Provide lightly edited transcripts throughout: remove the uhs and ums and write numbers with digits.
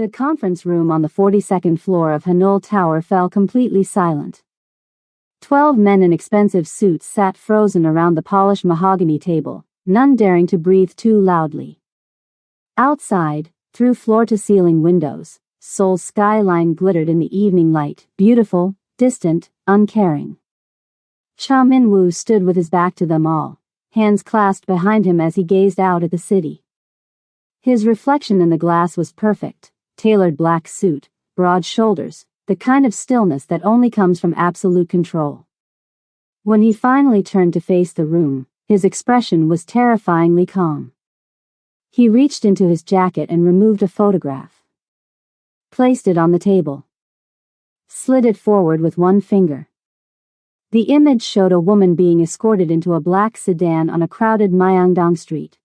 The conference room on the 42nd floor of Hanul Tower fell completely silent. 12 men in expensive suits sat frozen around the polished mahogany table, none daring to breathe too loudly. Outside, through floor-to-ceiling windows, Seoul's skyline glittered in the evening light, beautiful, distant, uncaring. Cha Min-woo stood with his back to them all, hands clasped behind him as he gazed out at the city. His reflection in the glass was perfect, tailored black suit, broad shoulders, the kind of stillness that only comes from absolute control. When he finally turned to face the room, his expression was terrifyingly calm. He reached into his jacket and removed a photograph. Placed it on the table. Slid it forward with one finger. The image showed a woman being escorted into a black sedan on a crowded Myeongdong street.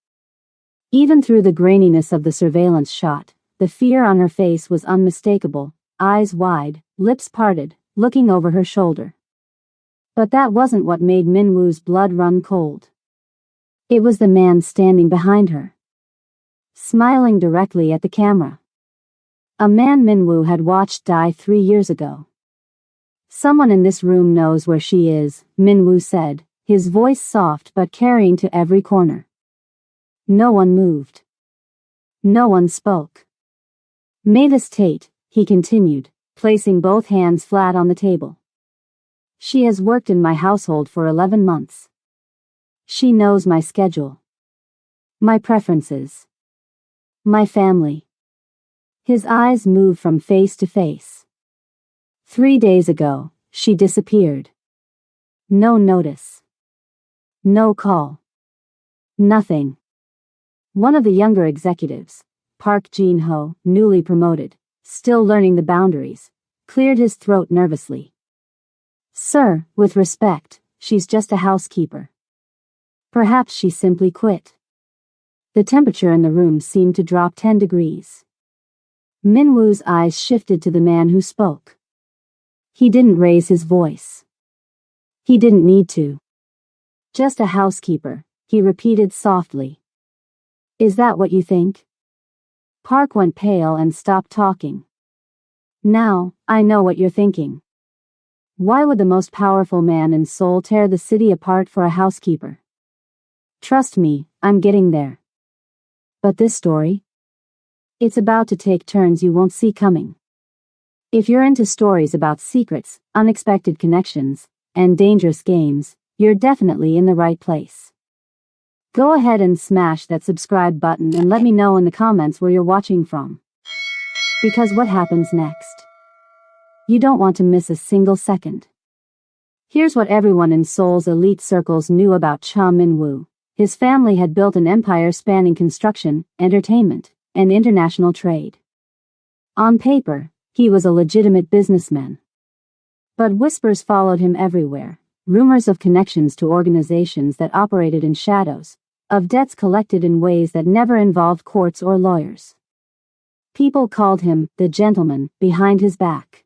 Even through the graininess of the surveillance shot, the fear on her face was unmistakable, eyes wide, lips parted, looking over her shoulder. But that wasn't what made Min-woo's blood run cold. It was the man standing behind her, smiling directly at the camera. A man Min-woo had watched die 3 years ago. "Someone in this room knows where she is," Min-woo said, his voice soft but carrying to every corner. No one moved. No one spoke. Mavis Tate, he continued, placing both hands flat on the table. "She has worked in my household for 11 months. She knows my schedule. My preferences. My family." His eyes moved from face to face. 3 days ago, she disappeared. No notice. No call. Nothing. One of the younger executives, Park Jin-ho, newly promoted, still learning the boundaries, cleared his throat nervously. "Sir, with respect, she's just a housekeeper. Perhaps she simply quit." The temperature in the room seemed to drop 10 degrees. Min-woo's eyes shifted to the man who spoke. He didn't raise his voice. He didn't need to. "Just a housekeeper," he repeated softly. "Is that what you think?" Park went pale and stopped talking. "Now, I know what you're thinking. Why would the most powerful man in Seoul tear the city apart for a housekeeper? Trust me, I'm getting there. But this story? It's about to take turns you won't see coming. If you're into stories about secrets, unexpected connections, and dangerous games, you're definitely in the right place. Go ahead and smash that subscribe button and let me know in the comments where you're watching from. Because what happens next? You don't want to miss a single second. Here's what everyone in Seoul's elite circles knew about Cha Min-woo. His family had built an empire spanning construction, entertainment, and international trade. On paper, he was a legitimate businessman. But whispers followed him everywhere, rumors of connections to organizations that operated in shadows, of debts collected in ways that never involved courts or lawyers. People called him the gentleman behind his back.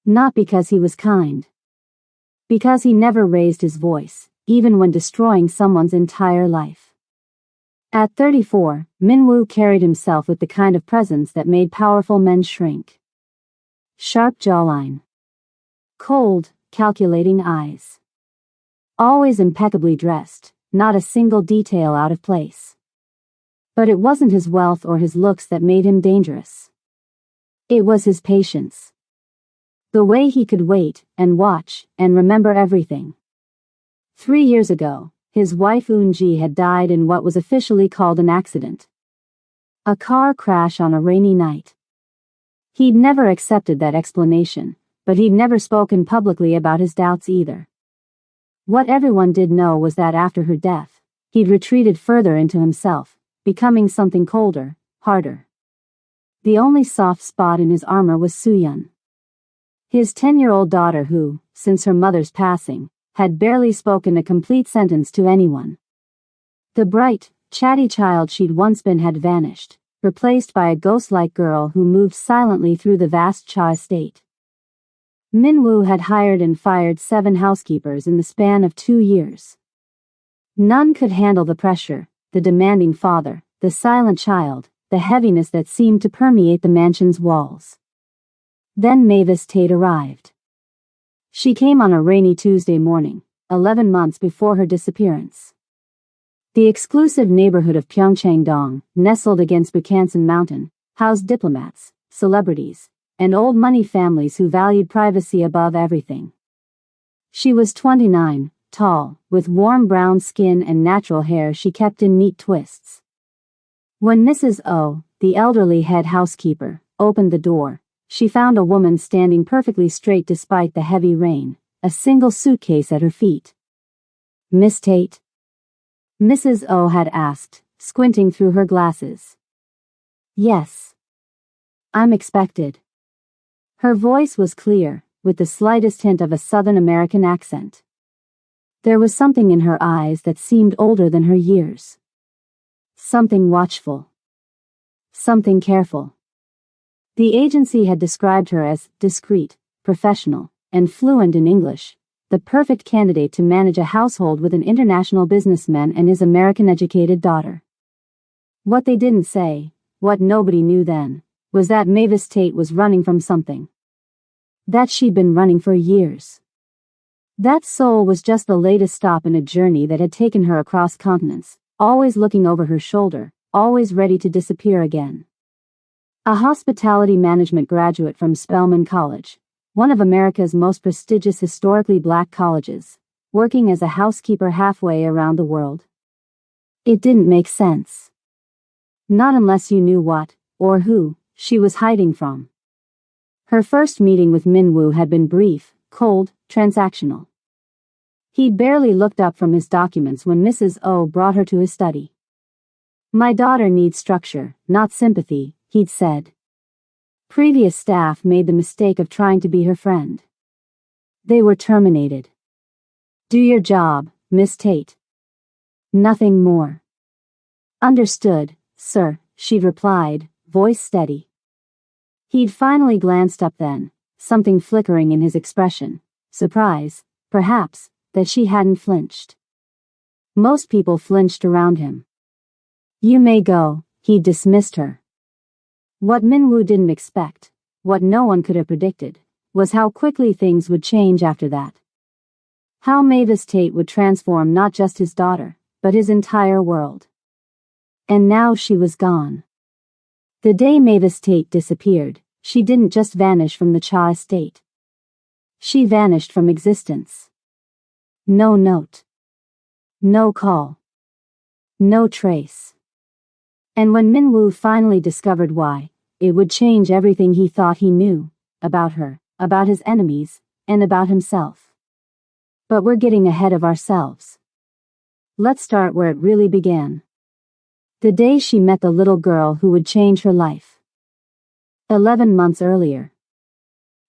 Not because he was kind. Because he never raised his voice, even when destroying someone's entire life. At 34, Min-woo carried himself with the kind of presence that made powerful men shrink. Sharp jawline. Cold, calculating eyes. Always impeccably dressed, not a single detail out of place. But it wasn't his wealth or his looks that made him dangerous. It was his patience. The way he could wait, and watch, and remember everything. 3 years ago, his wife Eun-ji had died in what was officially called an accident. A car crash on a rainy night. He'd never accepted that explanation, but he'd never spoken publicly about his doubts either. What everyone did know was that after her death, he'd retreated further into himself, becoming something colder, harder. The only soft spot in his armor was Soo-yeon. His 10-year-old daughter who, since her mother's passing, had barely spoken a complete sentence to anyone. The bright, chatty child she'd once been had vanished, replaced by a ghost-like girl who moved silently through the vast Cha estate. Min-woo had hired and fired 7 housekeepers in the span of 2 years. None could handle the pressure, the demanding father, the silent child, the heaviness that seemed to permeate the mansion's walls. Then Mavis Tate arrived. She came on a rainy Tuesday morning, 11 months before her disappearance. The exclusive neighborhood of Pyeongchang-dong, nestled against Bukhansan Mountain, housed diplomats, celebrities, and old money families who valued privacy above everything. She was 29, tall, with warm brown skin and natural hair she kept in neat twists. When Mrs. O, the elderly head housekeeper, opened the door, she found a woman standing perfectly straight despite the heavy rain, a single suitcase at her feet. "Miss Tate?" Mrs. O had asked, squinting through her glasses. "Yes. I'm expected." Her voice was clear, with the slightest hint of a Southern American accent. There was something in her eyes that seemed older than her years. Something watchful. Something careful. The agency had described her as discreet, professional, and fluent in English, the perfect candidate to manage a household with an international businessman and his American-educated daughter. What they didn't say, what nobody knew then, was that Mavis Tate was running from something. That she'd been running for years. That Seoul was just the latest stop in a journey that had taken her across continents, always looking over her shoulder, always ready to disappear again. A hospitality management graduate from Spelman College, one of America's most prestigious historically black colleges, working as a housekeeper halfway around the world. It didn't make sense. Not unless you knew what, or who, she was hiding from. Her first meeting with Min-woo had been brief, cold, transactional. He'd barely looked up from his documents when Mrs. O brought her to his study. "My daughter needs structure, not sympathy," he'd said. Previous staff made the mistake of trying to be her friend. They were terminated. "Do your job, Miss Tate. Nothing more." "Understood, sir," she'd replied, voice steady. He'd finally glanced up then, something flickering in his expression, surprise, perhaps, that she hadn't flinched. Most people flinched around him. "You may go," he dismissed her. What Min-woo didn't expect, what no one could have predicted, was how quickly things would change after that. How Mavis Tate would transform not just his daughter, but his entire world. And now she was gone. The day Mavis Tate disappeared, she didn't just vanish from the Cha estate. She vanished from existence. No note. No call. No trace. And when Min-woo finally discovered why, it would change everything he thought he knew, about her, about his enemies, and about himself. But we're getting ahead of ourselves. Let's start where it really began. The day she met the little girl who would change her life. 11 months earlier.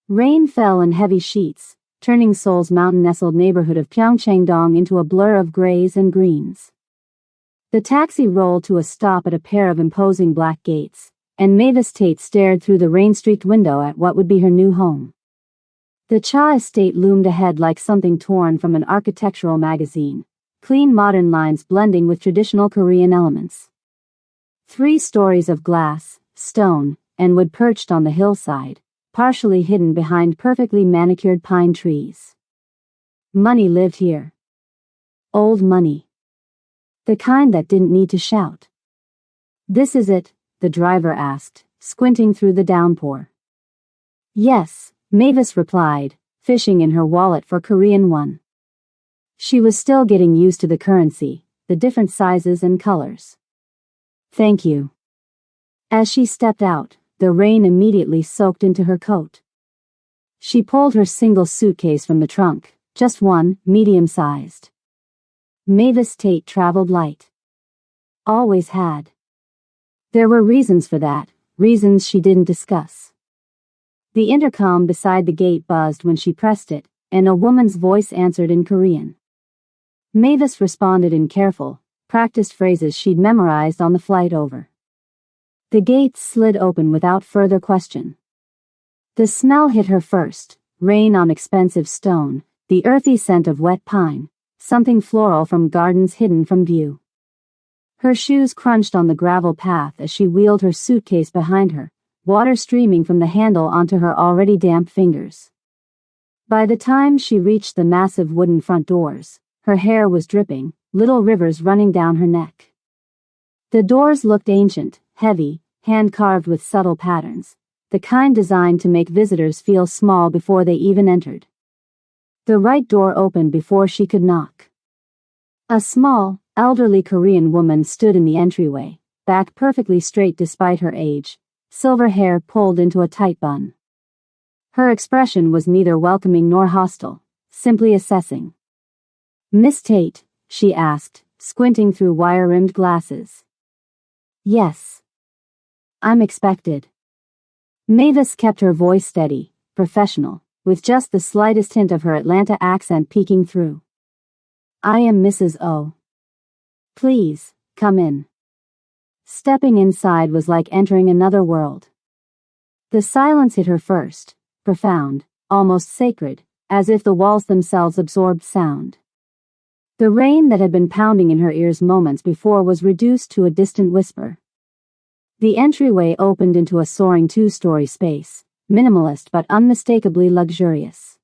Rain fell in heavy sheets, turning Seoul's mountain-nestled neighborhood of Pyeongchang-dong into a blur of grays and greens. The taxi rolled to a stop at a pair of imposing black gates, and Mavis Tate stared through the rain-streaked window at what would be her new home. The Cha estate loomed ahead like something torn from an architectural magazine, clean modern lines blending with traditional Korean elements. 3 stories of glass, stone, and wood perched on the hillside, partially hidden behind perfectly manicured pine trees. Money lived here. Old money. The kind that didn't need to shout. "This is it?" the driver asked, squinting through the downpour. "Yes," Mavis replied, fishing in her wallet for Korean won. She was still getting used to the currency, the different sizes and colors. "Thank you." As she stepped out, the rain immediately soaked into her coat. She pulled her single suitcase from the trunk, just one, medium-sized. Mavis Tate traveled light. Always had. There were reasons for that, reasons she didn't discuss. The intercom beside the gate buzzed when she pressed it, and a woman's voice answered in Korean. Mavis responded in careful, practiced phrases she'd memorized on the flight over. The gate slid open without further question. The smell hit her first, rain on expensive stone, the earthy scent of wet pine, something floral from gardens hidden from view. Her shoes crunched on the gravel path as she wheeled her suitcase behind her, water streaming from the handle onto her already damp fingers. By the time she reached the massive wooden front doors, her hair was dripping, little rivers running down her neck. The doors looked ancient, heavy, hand-carved with subtle patterns, the kind designed to make visitors feel small before they even entered. The right door opened before she could knock. A small, elderly Korean woman stood in the entryway, back perfectly straight despite her age, silver hair pulled into a tight bun. Her expression was neither welcoming nor hostile, simply assessing. "Miss Tate?" she asked, squinting through wire-rimmed glasses. "Yes. I'm expected." Mavis kept her voice steady, professional, with just the slightest hint of her Atlanta accent peeking through. "I am Mrs. O. Please, come in." Stepping inside was like entering another world. The silence hit her first, profound, almost sacred, as if the walls themselves absorbed sound. The rain that had been pounding in her ears moments before was reduced to a distant whisper. The entryway opened into a soaring two-story space, minimalist but unmistakably luxurious.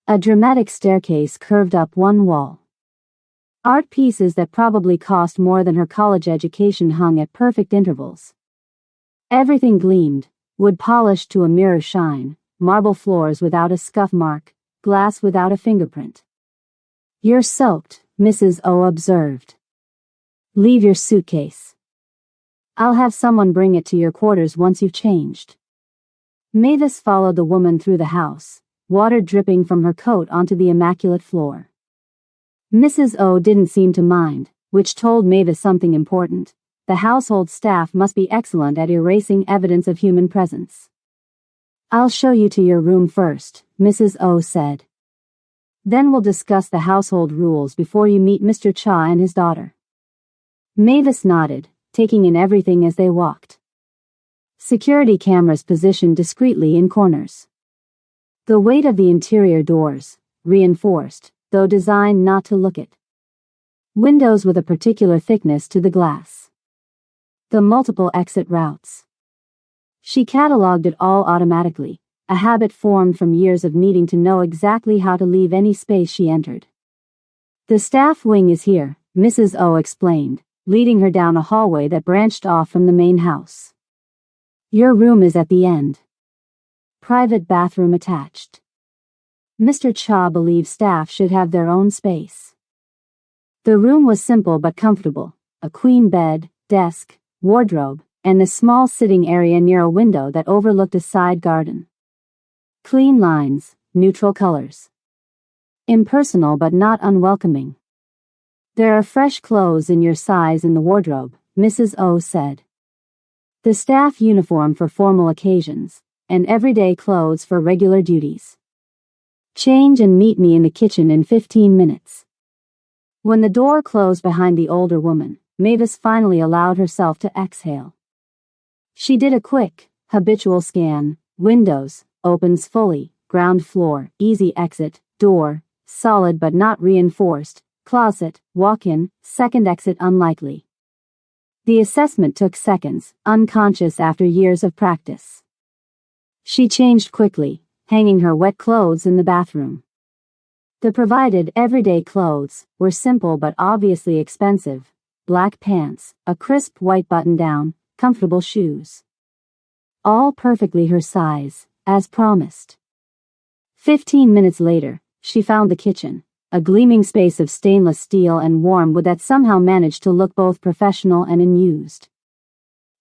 A dramatic staircase curved up one wall. Art pieces that probably cost more than her college education hung at perfect intervals. Everything gleamed, wood polished to a mirror shine, marble floors without a scuff mark, glass without a fingerprint. "You're soaked," Mrs. O observed. "Leave your suitcase. I'll have someone bring it to your quarters once you've changed." Mavis followed the woman through the house, water dripping from her coat onto the immaculate floor. Mrs. O didn't seem to mind, which told Mavis something important. The household staff must be excellent at erasing evidence of human presence. "I'll show you to your room first," Mrs. O said. "Then we'll discuss the household rules before you meet Mr. Cha and his daughter." Mavis nodded, taking in everything as they walked. Security cameras positioned discreetly in corners. The weight of the interior doors, reinforced, though designed not to look it. Windows with a particular thickness to the glass. The multiple exit routes. She catalogued it all automatically, a habit formed from years of needing to know exactly how to leave any space she entered. "The staff wing is here," Mrs. O explained, leading her down a hallway that branched off from the main house. "Your room is at the end. Private bathroom attached." Mr. Cha believed staff should have their own space. The room was simple but comfortable, a queen bed, desk, wardrobe, and a small sitting area near a window that overlooked a side garden. Clean lines, neutral colors. Impersonal but not unwelcoming. "There are fresh clothes in your size in the wardrobe," Mrs. O said. "The staff uniform for formal occasions, and everyday clothes for regular duties. Change and meet me in the kitchen in 15 minutes. When the door closed behind the older woman, Mavis finally allowed herself to exhale. She did a quick, habitual scan. Windows, opens fully, ground floor, easy exit, door, solid but not reinforced, closet, walk-in, second exit unlikely. The assessment took seconds, unconscious after years of practice. She changed quickly, hanging her wet clothes in the bathroom. The provided everyday clothes were simple but obviously expensive: black pants, a crisp white button-down, comfortable shoes. All perfectly her size, as promised. 15 minutes later, she found the kitchen, a gleaming space of stainless steel and warm wood that somehow managed to look both professional and unused.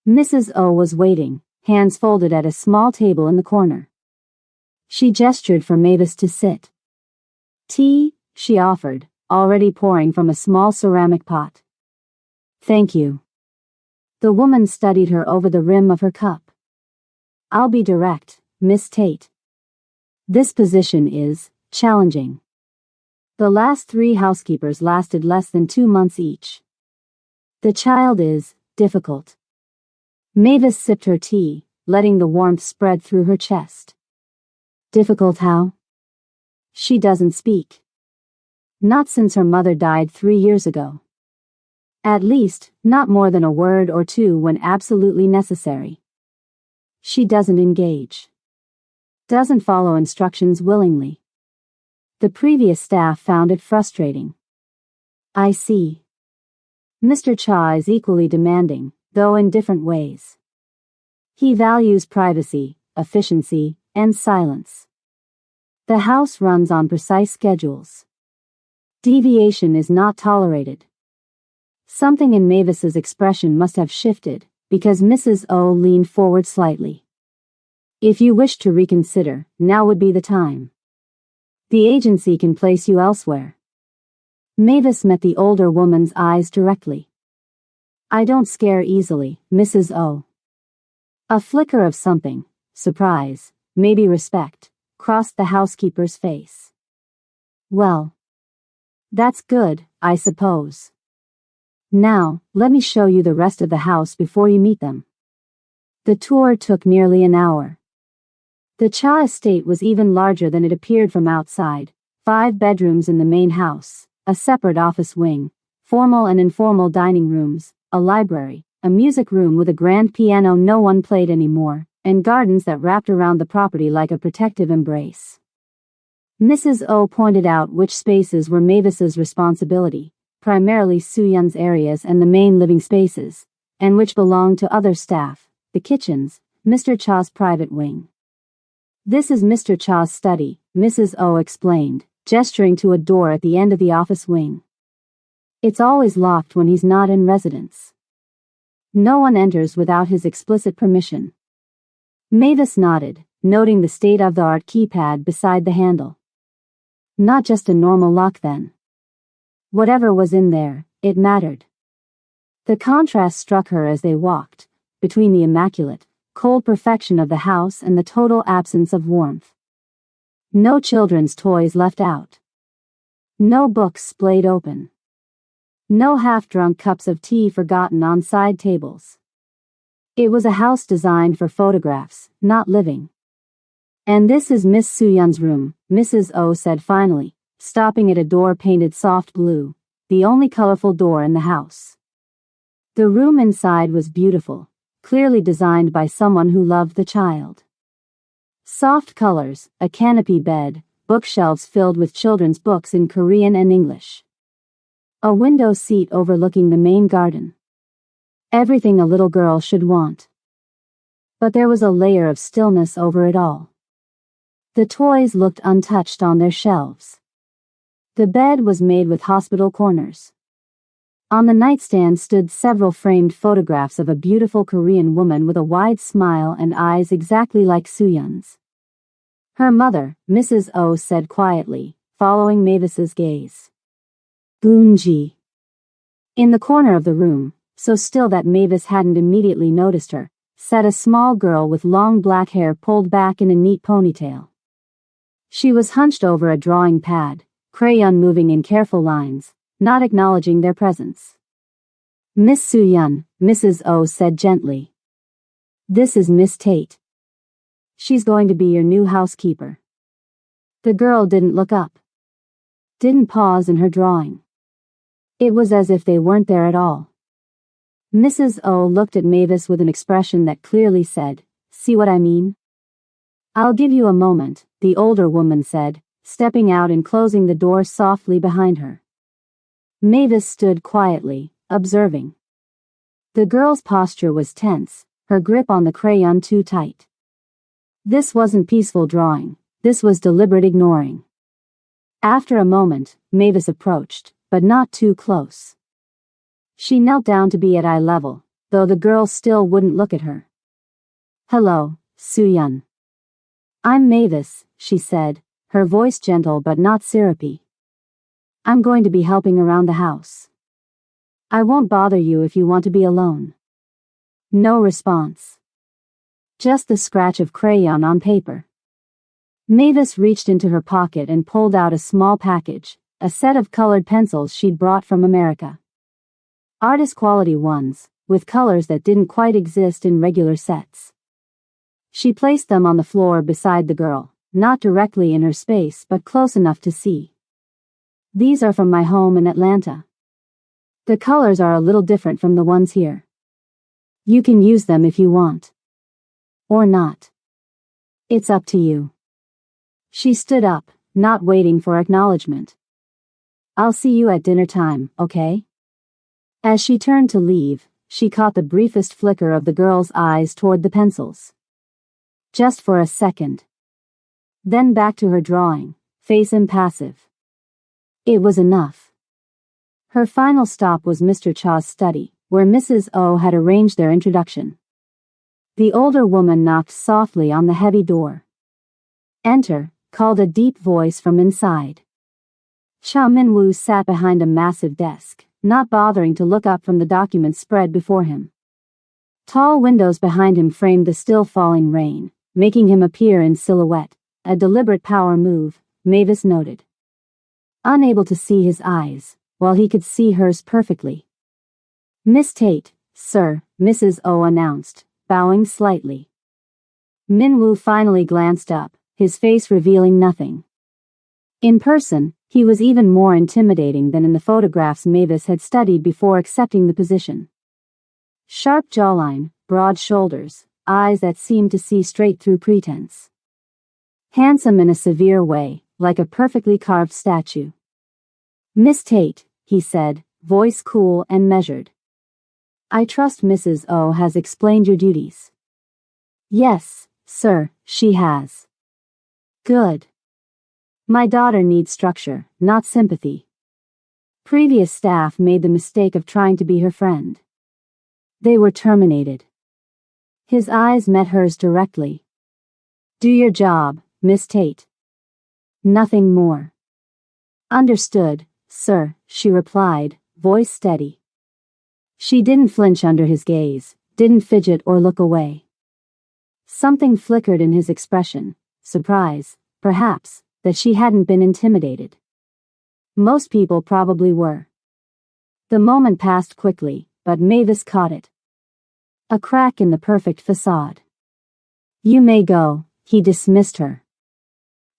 Mrs. O was waiting, hands folded at a small table in the corner. She gestured for Mavis to sit. "Tea," she offered, already pouring from a small ceramic pot. "Thank you." The woman studied her over the rim of her cup. "I'll be direct, Miss Tate. This position is challenging. The last 3 housekeepers lasted less than 2 months each. The child is difficult." Mavis sipped her tea, letting the warmth spread through her chest. "Difficult how?" "She doesn't speak. Not since her mother died 3 years ago." At least, not more than a word or two when absolutely necessary. She doesn't engage. Doesn't follow instructions willingly. The previous staff found it frustrating. I see. Mr. Cha is equally demanding, though in different ways. He values privacy, efficiency, and silence. The house runs on precise schedules. Deviation is not tolerated. Something in Mavis's expression must have shifted, because Mrs. O leaned forward slightly. If you wish to reconsider, now would be the time. The agency can place you elsewhere. Mavis met the older woman's eyes directly. I don't scare easily, Mrs. O. A flicker of something, surprise, maybe respect, crossed the housekeeper's face. Well, that's good, I suppose. Now, let me show you the rest of the house before you meet them. The tour took nearly an hour. The Cha estate was even larger than it appeared from outside. 5 bedrooms in the main house, a separate office wing, formal and informal dining rooms, a library, a music room with a grand piano no one played anymore, and gardens that wrapped around the property like a protective embrace. Mrs. O pointed out which spaces were Mavis's responsibility, primarily Soo-Yun's areas and the main living spaces, and which belonged to other staff, the kitchens, Mr. Cha's private wing. This is Mr. Cha's study, Mrs. O explained, gesturing to a door at the end of the office wing. It's always locked when he's not in residence. No one enters without his explicit permission. Mavis nodded, noting the state-of-the-art keypad beside the handle. Not just a normal lock then. Whatever was in there, it mattered. The contrast struck her as they walked, between the immaculate, cold perfection of the house and the total absence of warmth. No children's toys left out. No books splayed open. No half-drunk cups of tea forgotten on side tables. It was a house designed for photographs, not living. And this is Miss Soo-Yun's room, Mrs. O said finally, stopping at a door painted soft blue, the only colorful door in the house. The room inside was beautiful, clearly designed by someone who loved the child. Soft colors, a canopy bed, bookshelves filled with children's books in Korean and English. A window seat overlooking the main garden. Everything a little girl should want. But there was a layer of stillness over it all. The toys looked untouched on their shelves. The bed was made with hospital corners. On the nightstand stood several framed photographs of a beautiful Korean woman with a wide smile and eyes exactly like Soo-Yun's. Her mother, Mrs. O said quietly, following Mavis's gaze. Boonji. In the corner of the room, so still that Mavis hadn't immediately noticed her, sat a small girl with long black hair pulled back in a neat ponytail. She was hunched over a drawing pad, crayon moving in careful lines, not acknowledging their presence. Miss Soo-Yun, Mrs. O said gently. This is Miss Tate. She's going to be your new housekeeper. The girl didn't look up. Didn't pause in her drawing. It was as if they weren't there at all. Mrs. O looked at Mavis with an expression that clearly said, see what I mean? I'll give you a moment, the older woman said, stepping out and closing the door softly behind her. Mavis stood quietly, observing. The girl's posture was tense, her grip on the crayon too tight. This wasn't peaceful drawing, this was deliberate ignoring. After a moment, Mavis approached, but not too close. She knelt down to be at eye level, though the girl still wouldn't look at her. Hello, Soo-Yun. I'm Mavis, she said, her voice gentle but not syrupy. I'm going to be helping around the house. I won't bother you if you want to be alone. No response. Just the scratch of crayon on paper. Mavis reached into her pocket and pulled out a small package, a set of colored pencils she'd brought from America. Artist quality ones, with colors that didn't quite exist in regular sets. She placed them on the floor beside the girl, not directly in her space but close enough to see. These are from my home in Atlanta. The colors are a little different from the ones here. You can use them if you want. Or not. It's up to you. She stood up, not waiting for acknowledgement. I'll see you at dinner time, okay? As she turned to leave, she caught the briefest flicker of the girl's eyes toward the pencils. Just for a second. Then back to her drawing, face impassive. It was enough. Her final stop was Mr. Cha's study, where Mrs. O had arranged their introduction. The older woman knocked softly on the heavy door. Enter, called a deep voice from inside. Cha Minwoo sat behind a massive desk, not bothering to look up from the documents spread before him. Tall windows behind him framed the still falling rain, making him appear in silhouette, a deliberate power move, Mavis noted. Unable to see his eyes, while he could see hers perfectly. Miss Tate, sir, Mrs. O announced, bowing slightly. Minwoo finally glanced up, his face revealing nothing. In person, he was even more intimidating than in the photographs Mavis had studied before accepting the position. Sharp jawline, broad shoulders, eyes that seemed to see straight through pretense. Handsome in a severe way, like a perfectly carved statue. Miss Tate, he said, voice cool and measured. I trust Mrs. O has explained your duties. Yes, sir, she has. Good. My daughter needs structure, not sympathy. Previous staff made the mistake of trying to be her friend. They were terminated. His eyes met hers directly. Do your job, Miss Tate. Nothing more. Understood, sir, she replied, voice steady. She didn't flinch under his gaze, didn't fidget or look away. Something flickered in his expression, surprise, perhaps, that she hadn't been intimidated. Most people probably were. The moment passed quickly, but Mavis caught it. A crack in the perfect facade. You may go, he dismissed her.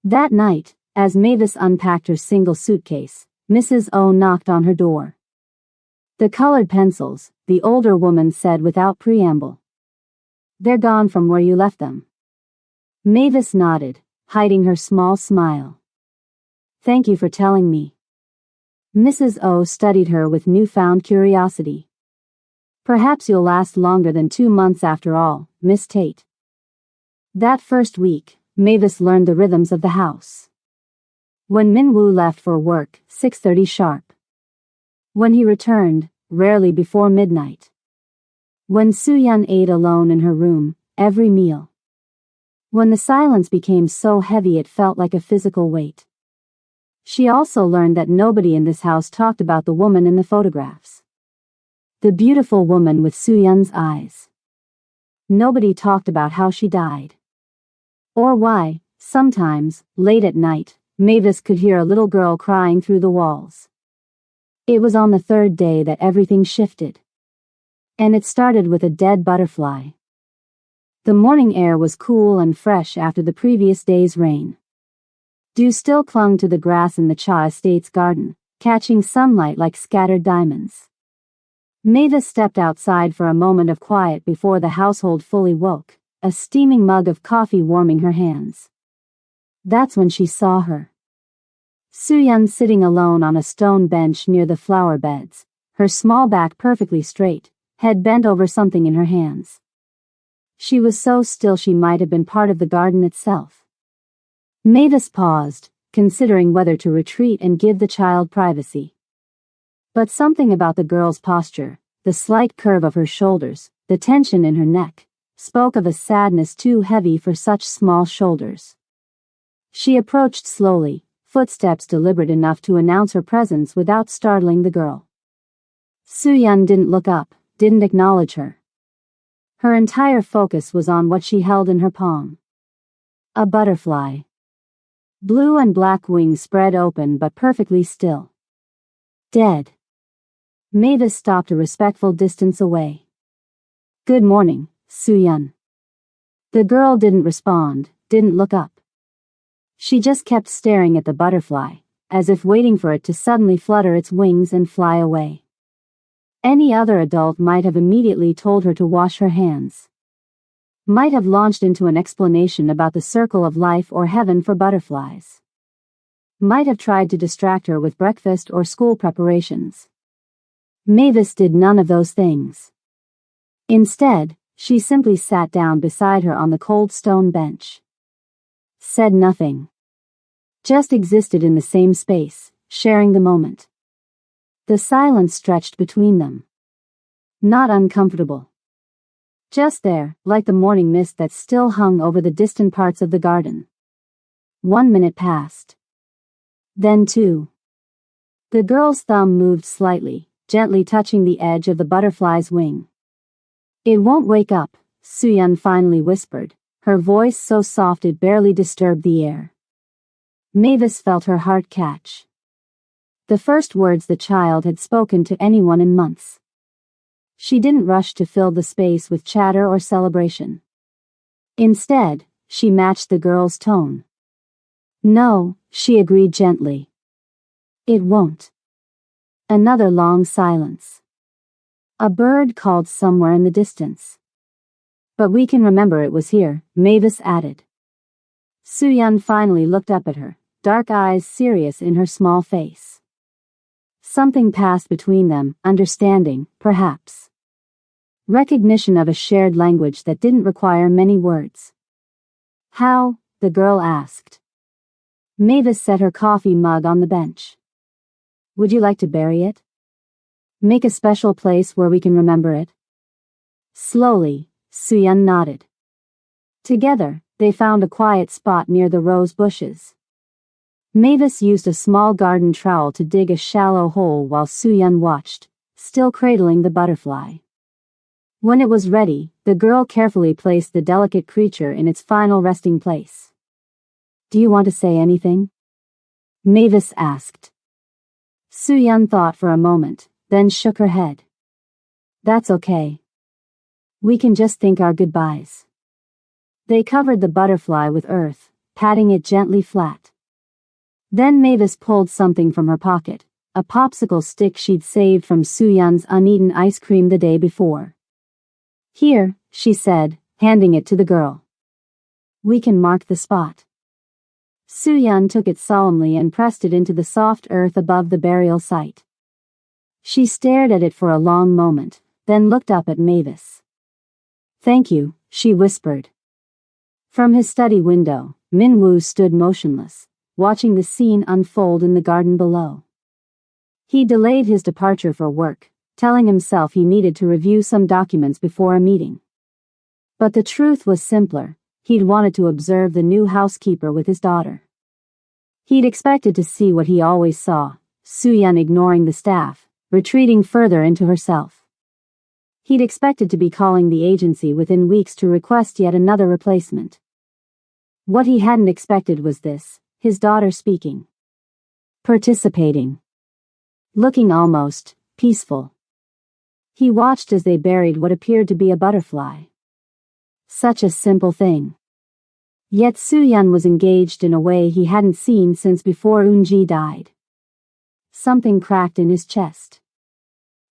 That night, as Mavis unpacked her single suitcase, Mrs. O knocked on her door. The colored pencils, the older woman said without preamble. They're gone from where you left them. Mavis nodded, hiding her small smile. Thank you for telling me. Mrs. O studied her with newfound curiosity. Perhaps you'll last longer than 2 months after all, Miss Tate. That first week, Mavis learned the rhythms of the house. When Minwoo left for work, 6:30 sharp. When he returned, rarely before midnight. When Soo-yeon ate alone in her room, every meal. When the silence became so heavy it felt like a physical weight. She also learned that nobody in this house talked about the woman in the photographs. The beautiful woman with Soo-yeon's eyes. Nobody talked about how she died. Or why, sometimes, late at night, Mavis could hear a little girl crying through the walls. It was on the third day that everything shifted. And it started with a dead butterfly. The morning air was cool and fresh after the previous day's rain. Dew still clung to the grass in the Cha Estate's garden, catching sunlight like scattered diamonds. Mavis stepped outside for a moment of quiet before the household fully woke, a steaming mug of coffee warming her hands. That's when she saw her. Soo-yeon sitting alone on a stone bench near the flower beds, her small back perfectly straight, head bent over something in her hands. She was so still she might have been part of the garden itself. Mavis paused, considering whether to retreat and give the child privacy. But something about the girl's posture, the slight curve of her shoulders, the tension in her neck, spoke of a sadness too heavy for such small shoulders. She approached slowly, footsteps deliberate enough to announce her presence without startling the girl. Soo-yeon didn't look up, didn't acknowledge her. Her entire focus was on what she held in her palm. A butterfly. Blue and black wings spread open but perfectly still. Dead. Mavis stopped a respectful distance away. Good morning, Soo-yeon. The girl didn't respond, didn't look up. She just kept staring at the butterfly, as if waiting for it to suddenly flutter its wings and fly away. Any other adult might have immediately told her to wash her hands. Might have launched into an explanation about the circle of life or heaven for butterflies. Might have tried to distract her with breakfast or school preparations. Mavis did none of those things. Instead, she simply sat down beside her on the cold stone bench. Said nothing. Just existed in the same space, sharing the moment. The silence stretched between them. Not uncomfortable. Just there, like the morning mist that still hung over the distant parts of the garden. 1 minute passed. Then 2. The girl's thumb moved slightly, gently touching the edge of the butterfly's wing. "It won't wake up," Suyun finally whispered, her voice so soft it barely disturbed the air. Mavis felt her heart catch. The first words the child had spoken to anyone in months. She didn't rush to fill the space with chatter or celebration. Instead, she matched the girl's tone. "No," she agreed gently. "It won't." Another long silence. A bird called somewhere in the distance. "But we can remember it was here," Mavis added. Suyun finally looked up at her, dark eyes serious in her small face. Something passed between them, understanding, perhaps. Recognition of a shared language that didn't require many words. "How?" the girl asked. Mavis set her coffee mug on the bench. "Would you like to bury it? Make a special place where we can remember it?" Slowly, Suyun nodded. Together, they found a quiet spot near the rose bushes. Mavis used a small garden trowel to dig a shallow hole while Suyun watched, still cradling the butterfly. When it was ready, the girl carefully placed the delicate creature in its final resting place. "Do you want to say anything?" Mavis asked. Suyun thought for a moment, then shook her head. "That's okay. We can just think our goodbyes." They covered the butterfly with earth, patting it gently flat. Then Mavis pulled something from her pocket, a popsicle stick she'd saved from Suyun's uneaten ice cream the day before. "Here," she said, handing it to the girl. "We can mark the spot." Suyun took it solemnly and pressed it into the soft earth above the burial site. She stared at it for a long moment, then looked up at Mavis. "Thank you," she whispered. From his study window, Minwoo stood motionless, watching the scene unfold in the garden below. He delayed his departure for work, telling himself he needed to review some documents before a meeting. But the truth was simpler. He'd wanted to observe the new housekeeper with his daughter. He'd expected to see what he always saw, Suyun ignoring the staff, retreating further into herself. He'd expected to be calling the agency within weeks to request yet another replacement. What he hadn't expected was this, his daughter speaking. Participating. Looking almost peaceful. He watched as they buried what appeared to be a butterfly. Such a simple thing. Yet Suyun was engaged in a way he hadn't seen since before Eunji died. Something cracked in his chest.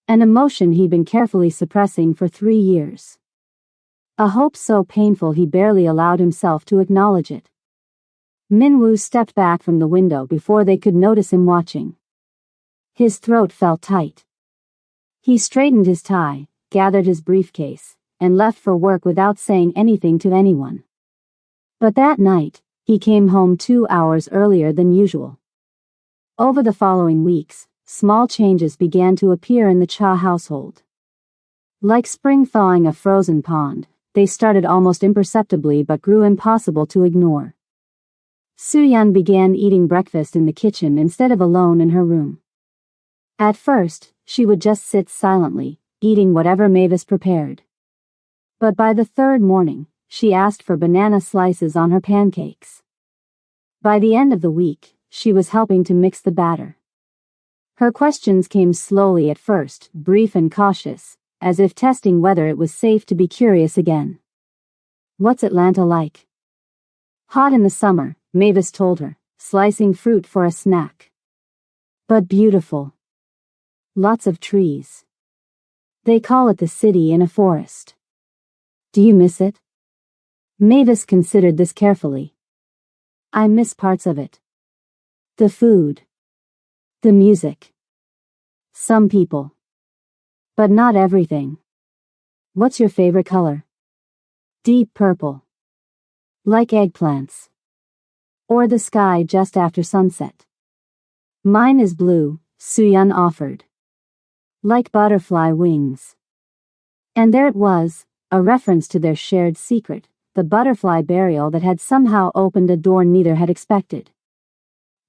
An emotion he'd been carefully suppressing for 3 years. A hope so painful he barely allowed himself to acknowledge it. Minwoo stepped back from the window before they could notice him watching. His throat felt tight. He straightened his tie, gathered his briefcase, and left for work without saying anything to anyone. But that night, he came home 2 hours earlier than usual. Over the following weeks, small changes began to appear in the Cha household. Like spring thawing a frozen pond, they started almost imperceptibly but grew impossible to ignore. Suyun began eating breakfast in the kitchen instead of alone in her room. At first, she would just sit silently, eating whatever Mavis prepared. But by the 3rd morning, she asked for banana slices on her pancakes. By the end of the week, she was helping to mix the batter. Her questions came slowly at first, brief and cautious, as if testing whether it was safe to be curious again. "What's Atlanta like?" "Hot in the summer," Mavis told her, slicing fruit for a snack. "But beautiful. Lots of trees." They call it the city in a forest. Do you miss it? Mavis considered this carefully. I miss parts of it. The food. The music. Some people. But not everything. What's your favorite color? Deep purple. Like eggplants. Or the sky just after sunset. Mine is blue, Soo-yeon offered. Like butterfly wings. And there it was, a reference to their shared secret, the butterfly burial that had somehow opened a door neither had expected.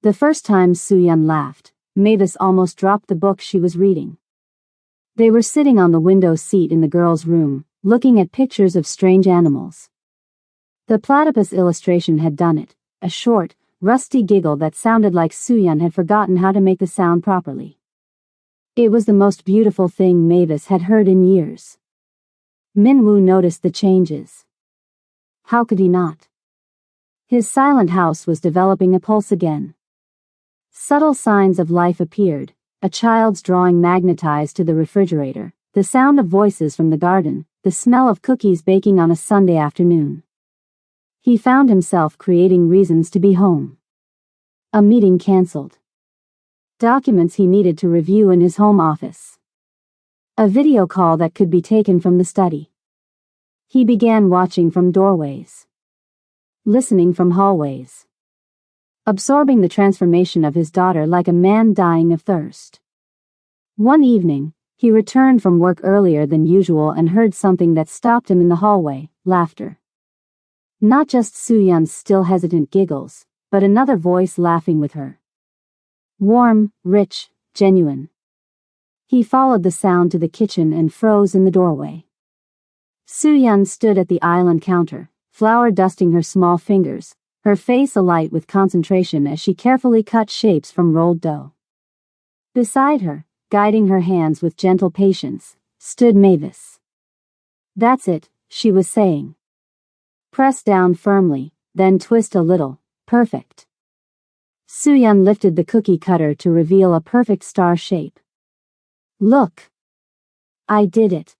The first time Soo-yeon laughed, Mavis almost dropped the book she was reading. They were sitting on the window seat in the girls' room, looking at pictures of strange animals. The platypus illustration had done it, a short, rusty giggle that sounded like Soo-yeon had forgotten how to make the sound properly. It was the most beautiful thing Mavis had heard in years. Min-woo noticed the changes. How could he not? His silent house was developing a pulse again. Subtle signs of life appeared, a child's drawing magnetized to the refrigerator, the sound of voices from the garden, the smell of cookies baking on a Sunday afternoon. He found himself creating reasons to be home. A meeting cancelled. Documents he needed to review in his home office. A video call that could be taken from the study. He began watching from doorways. Listening from hallways. Absorbing the transformation of his daughter like a man dying of thirst. One evening, he returned from work earlier than usual and heard something that stopped him in the hallway, laughter. Not just Soo-yeon's still hesitant giggles, but another voice laughing with her. Warm, rich, genuine. He followed the sound to the kitchen and froze in the doorway. Soo-yeon stood at the island counter, flour dusting her small fingers, her face alight with concentration as she carefully cut shapes from rolled dough. Beside her, guiding her hands with gentle patience, stood Mavis. That's it, she was saying. Press down firmly, then twist a little, perfect. Soo-yeon lifted the cookie cutter to reveal a perfect star shape. Look! I did it.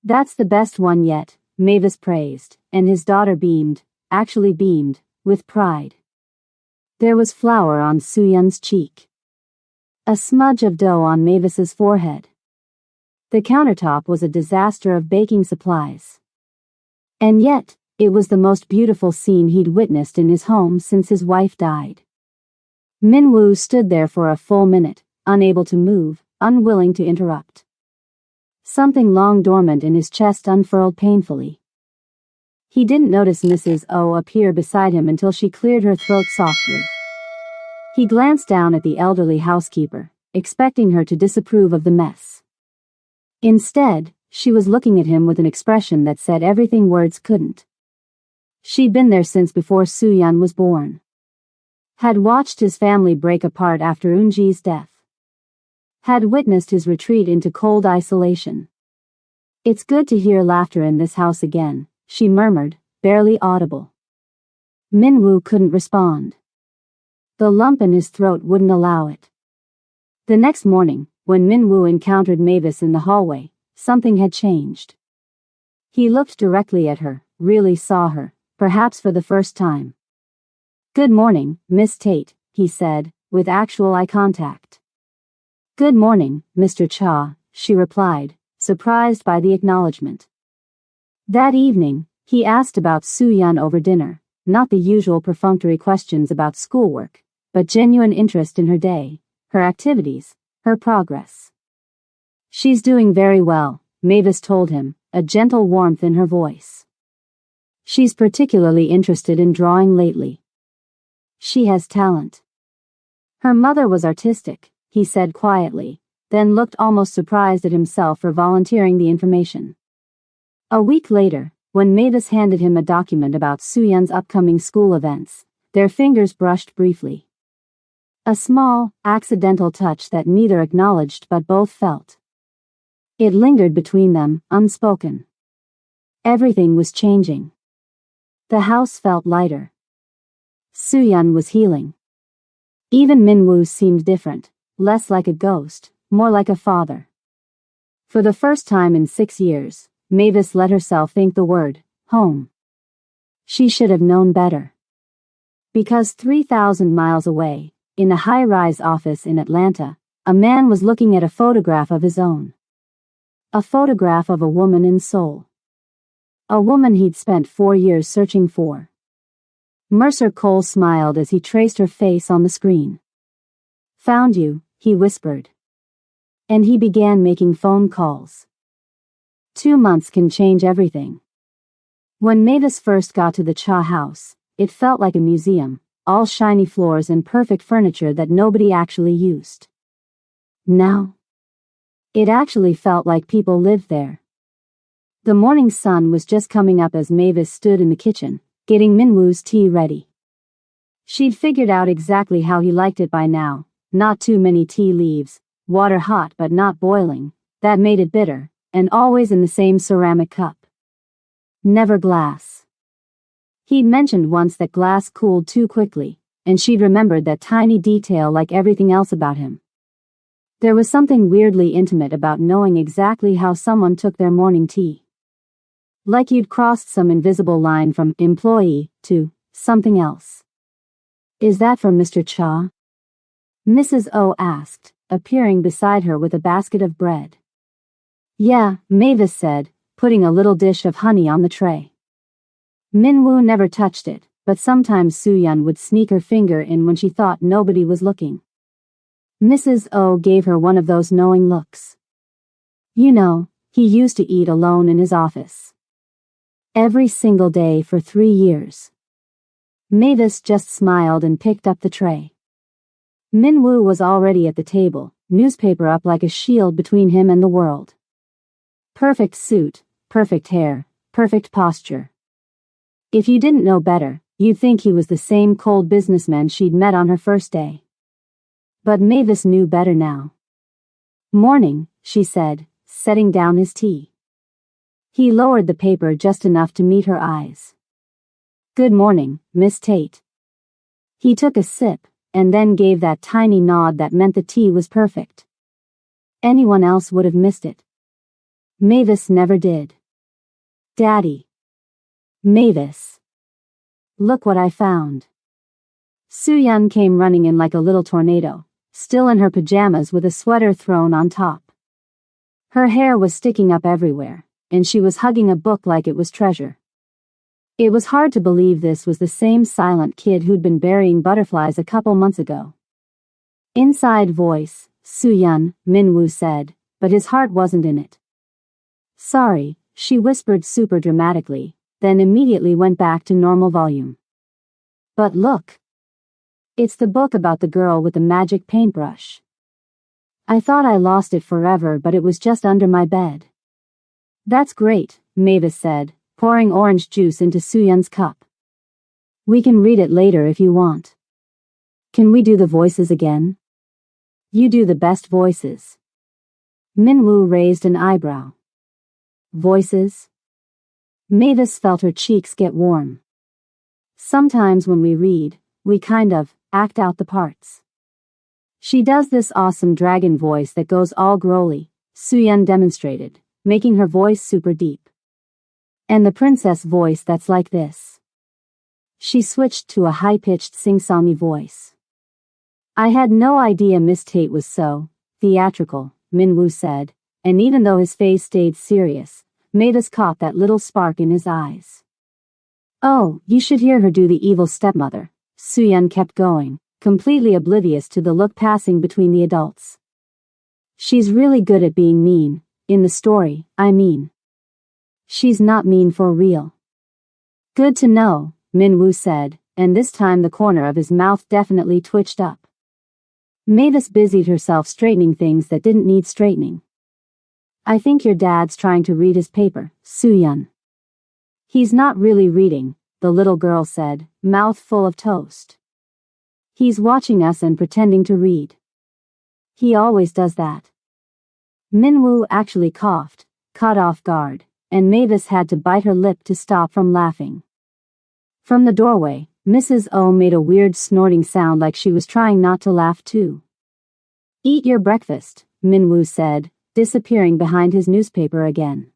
That's the best one yet, Mavis praised, and his daughter beamed, actually beamed, with pride. There was flour on Soo-yeon's cheek. A smudge of dough on Mavis's forehead. The countertop was a disaster of baking supplies. And yet, it was the most beautiful scene he'd witnessed in his home since his wife died. Min-woo stood there for a full minute, unable to move, unwilling to interrupt. Something long dormant in his chest unfurled painfully. He didn't notice Mrs. O appear beside him until she cleared her throat softly. He glanced down at the elderly housekeeper, expecting her to disapprove of the mess. Instead, she was looking at him with an expression that said everything words couldn't. She'd been there since before Soo-yeon was born. Had watched his family break apart after Eunji's death. Had witnessed his retreat into cold isolation. It's good to hear laughter in this house again, she murmured, barely audible. Min-woo couldn't respond. The lump in his throat wouldn't allow it. The next morning, when Min-woo encountered Mavis in the hallway, something had changed. He looked directly at her, really saw her, perhaps for the first time. Good morning, Miss Tate, he said, with actual eye contact. Good morning, Mr. Cha, she replied, surprised by the acknowledgement. That evening, he asked about Soo-yeon over dinner, not the usual perfunctory questions about schoolwork, but genuine interest in her day, her activities, her progress. She's doing very well, Mavis told him, a gentle warmth in her voice. She's particularly interested in drawing lately. She has talent. Her mother was artistic, he said quietly, then looked almost surprised at himself for volunteering the information. A week later, when Mavis handed him a document about Soo-yeon's upcoming school events, their fingers brushed briefly. A small, accidental touch that neither acknowledged but both felt. It lingered between them, unspoken. Everything was changing. The house felt lighter. Soo-yeon was healing. Even Min-woo seemed different, less like a ghost, more like a father. For the first time in 6 years, Mavis let herself think the word, home. She should have known better. Because 3,000 miles away, in a high-rise office in Atlanta, a man was looking at a photograph of his own. A photograph of a woman in Seoul. A woman he'd spent 4 years searching for. Mercer Cole smiled as he traced her face on the screen. Found you, he whispered. And he began making phone calls. 2 months can change everything. When Mavis first got to the Cha house, it felt like a museum, all shiny floors and perfect furniture that nobody actually used. Now, it actually felt like people lived there. The morning sun was just coming up as Mavis stood in the kitchen, getting Minwoo's tea ready. She'd figured out exactly how he liked it by now, not too many tea leaves, water hot but not boiling, that made it bitter, and always in the same ceramic cup. Never glass. He'd mentioned once that glass cooled too quickly, and she'd remembered that tiny detail like everything else about him. There was something weirdly intimate about knowing exactly how someone took their morning tea. Like you'd crossed some invisible line from employee to something else. Is that for Mr. Cha? Mrs. O asked, appearing beside her with a basket of bread. Yeah, Mavis said, putting a little dish of honey on the tray. Minwoo never touched it, but sometimes Soo-yeon would sneak her finger in when she thought nobody was looking. Mrs. O gave her one of those knowing looks. You know, he used to eat alone in his office. Every single day for 3 years. Mavis just smiled and picked up the tray. Minwoo was already at the table, newspaper up like a shield between him and the world. Perfect suit, perfect hair, perfect posture. If you didn't know better, you'd think he was the same cold businessman she'd met on her first day. But Mavis knew better now. Morning, she said, setting down his tea. He lowered the paper just enough to meet her eyes. Good morning, Miss Tate. He took a sip, and then gave that tiny nod that meant the tea was perfect. Anyone else would have missed it. Mavis never did. Daddy. Mavis. Look what I found. Soo-yeon came running in like a little tornado, still in her pajamas with a sweater thrown on top. Her hair was sticking up everywhere, and she was hugging a book like it was treasure. It was hard to believe this was the same silent kid who'd been burying butterflies a couple months ago. Inside voice, Soo-yeon, Minwoo said, but his heart wasn't in it. Sorry, she whispered super dramatically, then immediately went back to normal volume. But look. It's the book about the girl with the magic paintbrush. I thought I lost it forever, but it was just under my bed. That's great, Mavis said, pouring orange juice into Soo-yeon's cup. We can read it later if you want. Can we do the voices again? You do the best voices. Minwoo raised an eyebrow. Voices? Mavis felt her cheeks get warm. Sometimes when we read, we kind of act out the parts. She does this awesome dragon voice that goes all growly, Soo-yeon demonstrated, making her voice super deep. And the princess voice that's like this. She switched to a high-pitched sing-songy voice. I had no idea Miss Tate was so theatrical, Minwoo said, and even though his face stayed serious, Mavis caught that little spark in his eyes. Oh, you should hear her do the evil stepmother, Soo-yeon kept going, completely oblivious to the look passing between the adults. She's really good at being mean, in the story, I mean. She's not mean for real. Good to know, Minwoo said, and this time the corner of his mouth definitely twitched up. Mavis busied herself straightening things that didn't need straightening. I think your dad's trying to read his paper, Soo-yeon. He's not really reading, the little girl said, mouth full of toast. He's watching us and pretending to read. He always does that. Minwoo actually coughed, caught off guard, and Mavis had to bite her lip to stop from laughing. From the doorway, Mrs. O made a weird snorting sound like she was trying not to laugh too. Eat your breakfast, Minwoo said, disappearing behind his newspaper again.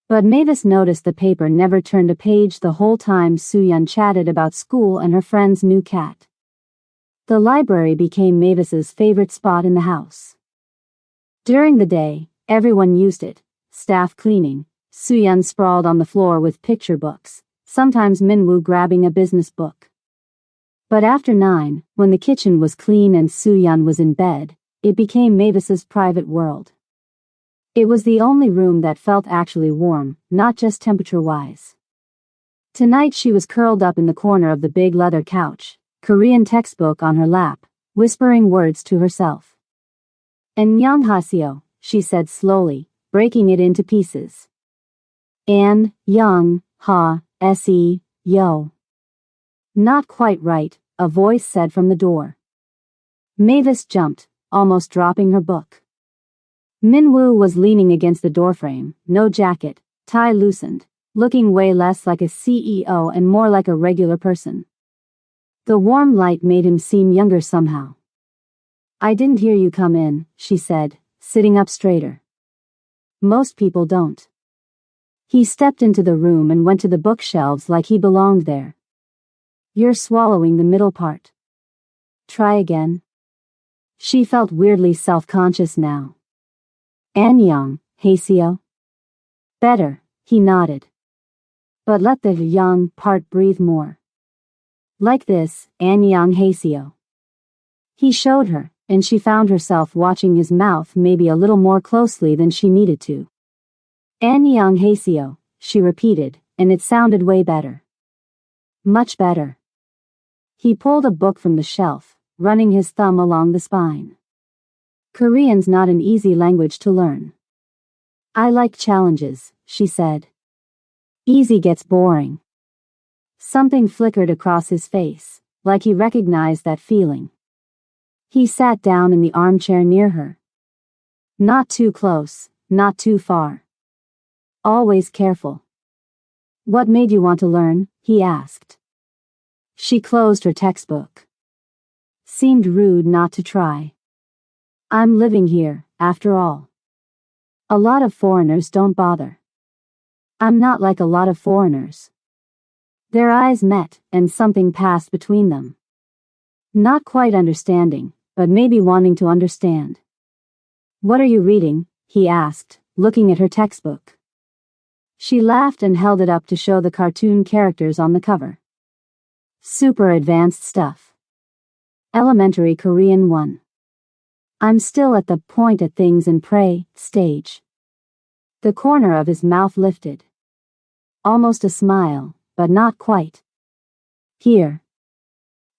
But Mavis noticed the paper never turned a page the whole time Soo-yeon chatted about school and her friend's new cat. The library became Mavis's favorite spot in the house. During the day, everyone used it, staff cleaning, Soo-yeon sprawled on the floor with picture books, sometimes Min-woo grabbing a business book. But after 9, when the kitchen was clean and Soo-yeon was in bed, it became Mavis's private world. It was the only room that felt actually warm, not just temperature-wise. Tonight she was curled up in the corner of the big leather couch, Korean textbook on her lap, whispering words to herself. "Annyeonghaseyo," she said slowly, breaking it into pieces. "And, young, ha, se, yo." "Not quite right," a voice said from the door. Mavis jumped, almost dropping her book. Min-woo was leaning against the doorframe, no jacket, tie loosened, looking way less like a CEO and more like a regular person. The warm light made him seem younger somehow. "I didn't hear you come in," she said, sitting up straighter. "Most people don't." He stepped into the room and went to the bookshelves like he belonged there. "You're swallowing the middle part. Try again." She felt weirdly self-conscious now. "Annyeonghaseyo." "Better," he nodded. "But let the young part breathe more. Like this, annyeonghaseyo." He showed her, and she found herself watching his mouth maybe a little more closely than she needed to. "Annyeonghaseyo," she repeated, and it sounded way better. Much better. He pulled a book from the shelf, running his thumb along the spine. "Korean's not an easy language to learn." "I like challenges," she said. "Easy gets boring." Something flickered across his face, like he recognized that feeling. He sat down in the armchair near her. "Not too close, not too far. Always careful." "What made you want to learn?" he asked. She closed her textbook. Seemed rude not to try. "I'm living here, after all. A lot of foreigners don't bother." "I'm not like a lot of foreigners." Their eyes met, and something passed between them. Not quite understanding, but maybe wanting to understand. "What are you reading?" he asked, looking at her textbook. She laughed and held it up to show the cartoon characters on the cover. "Super advanced stuff. Elementary Korean 1. I'm still at the point at things and pray stage." The corner of his mouth lifted. Almost a smile, but not quite. "Here."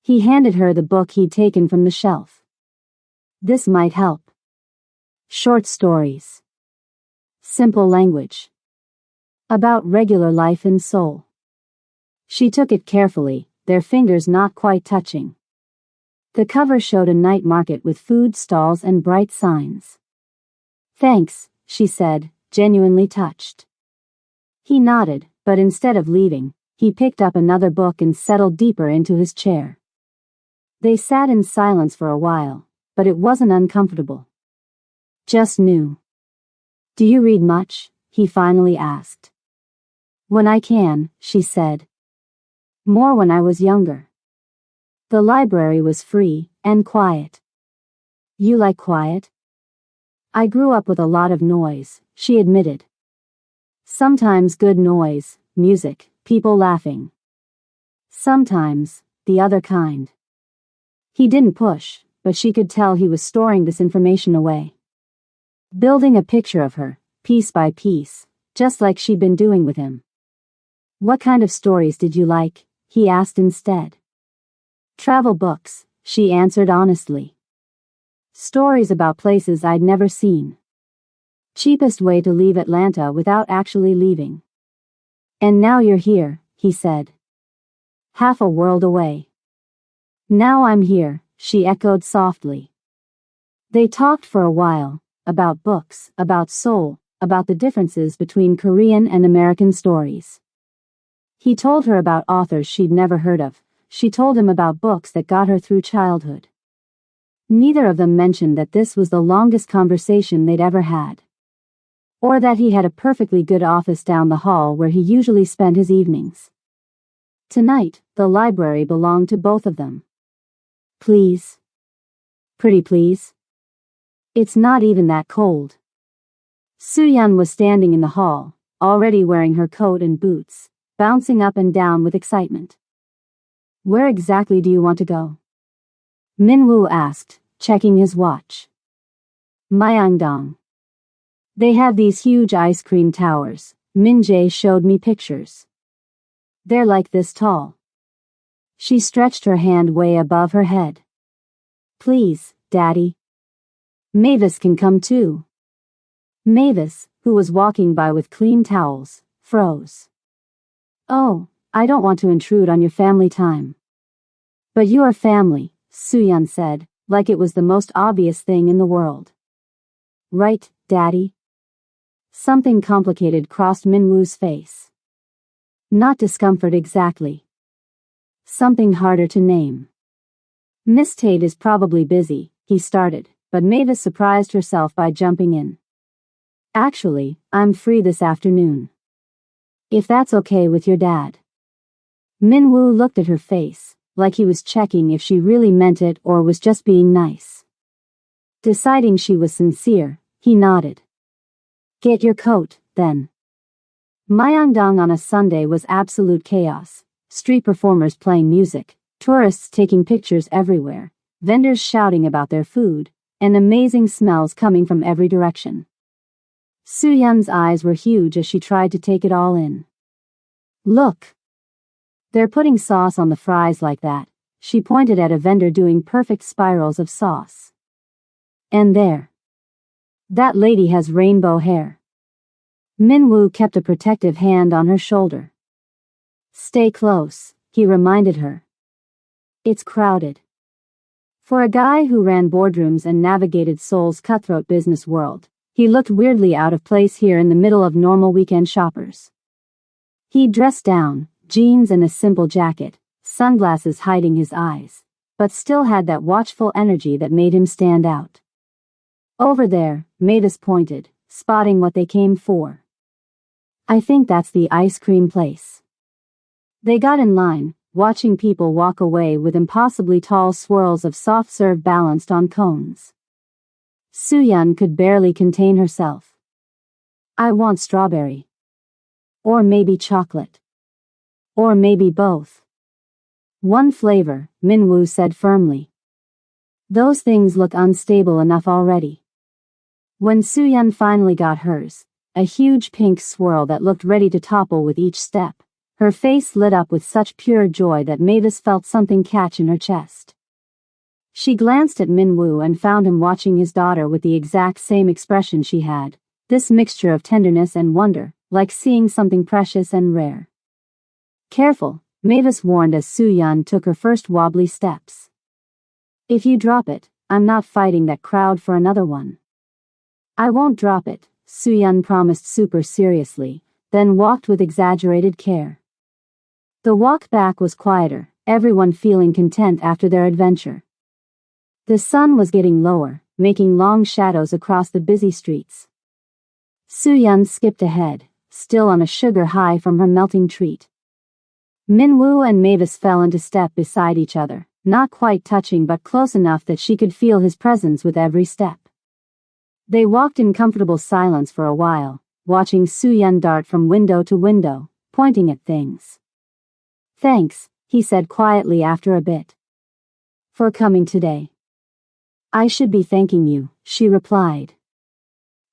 He handed her the book he'd taken from the shelf. "This might help. Short stories. Simple language. About regular life in Seoul." She took it carefully, their fingers not quite touching. The cover showed a night market with food stalls and bright signs. "Thanks," she said, genuinely touched. He nodded, but instead of leaving, he picked up another book and settled deeper into his chair. They sat in silence for a while, but it wasn't uncomfortable. "Just new. Do you read much?" he finally asked. "When I can," she said. "More when I was younger." The library was free and quiet. "You like quiet?" "I grew up with a lot of noise," she admitted. "Sometimes good noise, music, people laughing. Sometimes, the other kind." He didn't push, but she could tell he was storing this information away. Building a picture of her, piece by piece, just like she'd been doing with him. "What kind of stories did you like?" he asked instead. "Travel books," she answered honestly. "Stories about places I'd never seen. Cheapest way to leave Atlanta without actually leaving." "And now you're here," he said. "Half a world away." "Now I'm here," she echoed softly. They talked for a while, about books, about Seoul, about the differences between Korean and American stories. He told her about authors she'd never heard of. She told him about books that got her through childhood. Neither of them mentioned that this was the longest conversation they'd ever had. Or that he had a perfectly good office down the hall where he usually spent his evenings. Tonight, the library belonged to both of them. Please. Pretty please. It's not even that cold. Soo-yeon was standing in the hall, already wearing her coat and boots, bouncing up and down with excitement. Where exactly do you want to go? Min-woo asked, checking his watch. Myeongdong. They have these huge ice cream towers. Min-jae showed me pictures. They're like this tall. She stretched her hand way above her head. Please, Daddy. Mavis can come too. Mavis, who was walking by with clean towels, froze. Oh, I don't want to intrude on your family time. But you are family, Soo-yeon said, like it was the most obvious thing in the world. Right, Daddy? Something complicated crossed Min-woo's face. Not discomfort exactly. Something harder to name. Miss Tate is probably busy, he started, but Mavis surprised herself by jumping in. Actually, I'm free this afternoon. If that's okay with your dad. Min-woo looked at her face, like he was checking if she really meant it or was just being nice. Deciding she was sincere, he nodded. Get your coat, then. Myeongdong on a Sunday was absolute chaos. Street performers playing music, tourists taking pictures everywhere, vendors shouting about their food, and amazing smells coming from every direction. Soo-yeon's eyes were huge as she tried to take it all in. Look! They're putting sauce on the fries like that. She pointed at a vendor doing perfect spirals of sauce. And there. That lady has rainbow hair. Min-woo kept a protective hand on her shoulder. Stay close, he reminded her. It's crowded. For a guy who ran boardrooms and navigated Seoul's cutthroat business world, he looked weirdly out of place here in the middle of normal weekend shoppers. He dressed down, jeans and a simple jacket, sunglasses hiding his eyes, but still had that watchful energy that made him stand out. Over there, Mavis pointed, spotting what they came for. I think that's the ice cream place. They got in line, watching people walk away with impossibly tall swirls of soft serve balanced on cones. Soo-yeon could barely contain herself. I want strawberry. Or maybe chocolate. Or maybe both. One flavor, Min-woo said firmly. Those things look unstable enough already. When Soo-yeon finally got hers, a huge pink swirl that looked ready to topple with each step, her face lit up with such pure joy that Mavis felt something catch in her chest. She glanced at Min-woo and found him watching his daughter with the exact same expression she had, this mixture of tenderness and wonder, like seeing something precious and rare. Careful, Mavis warned as Soo-yeon took her first wobbly steps. If you drop it, I'm not fighting that crowd for another one. I won't drop it, Soo-yeon promised super seriously, then walked with exaggerated care. The walk back was quieter, everyone feeling content after their adventure. The sun was getting lower, making long shadows across the busy streets. Soo-yeon skipped ahead, still on a sugar high from her melting treat. Min-woo and Mavis fell into step beside each other, not quite touching but close enough that she could feel his presence with every step. They walked in comfortable silence for a while, watching Soo-yeon dart from window to window, pointing at things. Thanks, he said quietly after a bit. For coming today. I should be thanking you, she replied.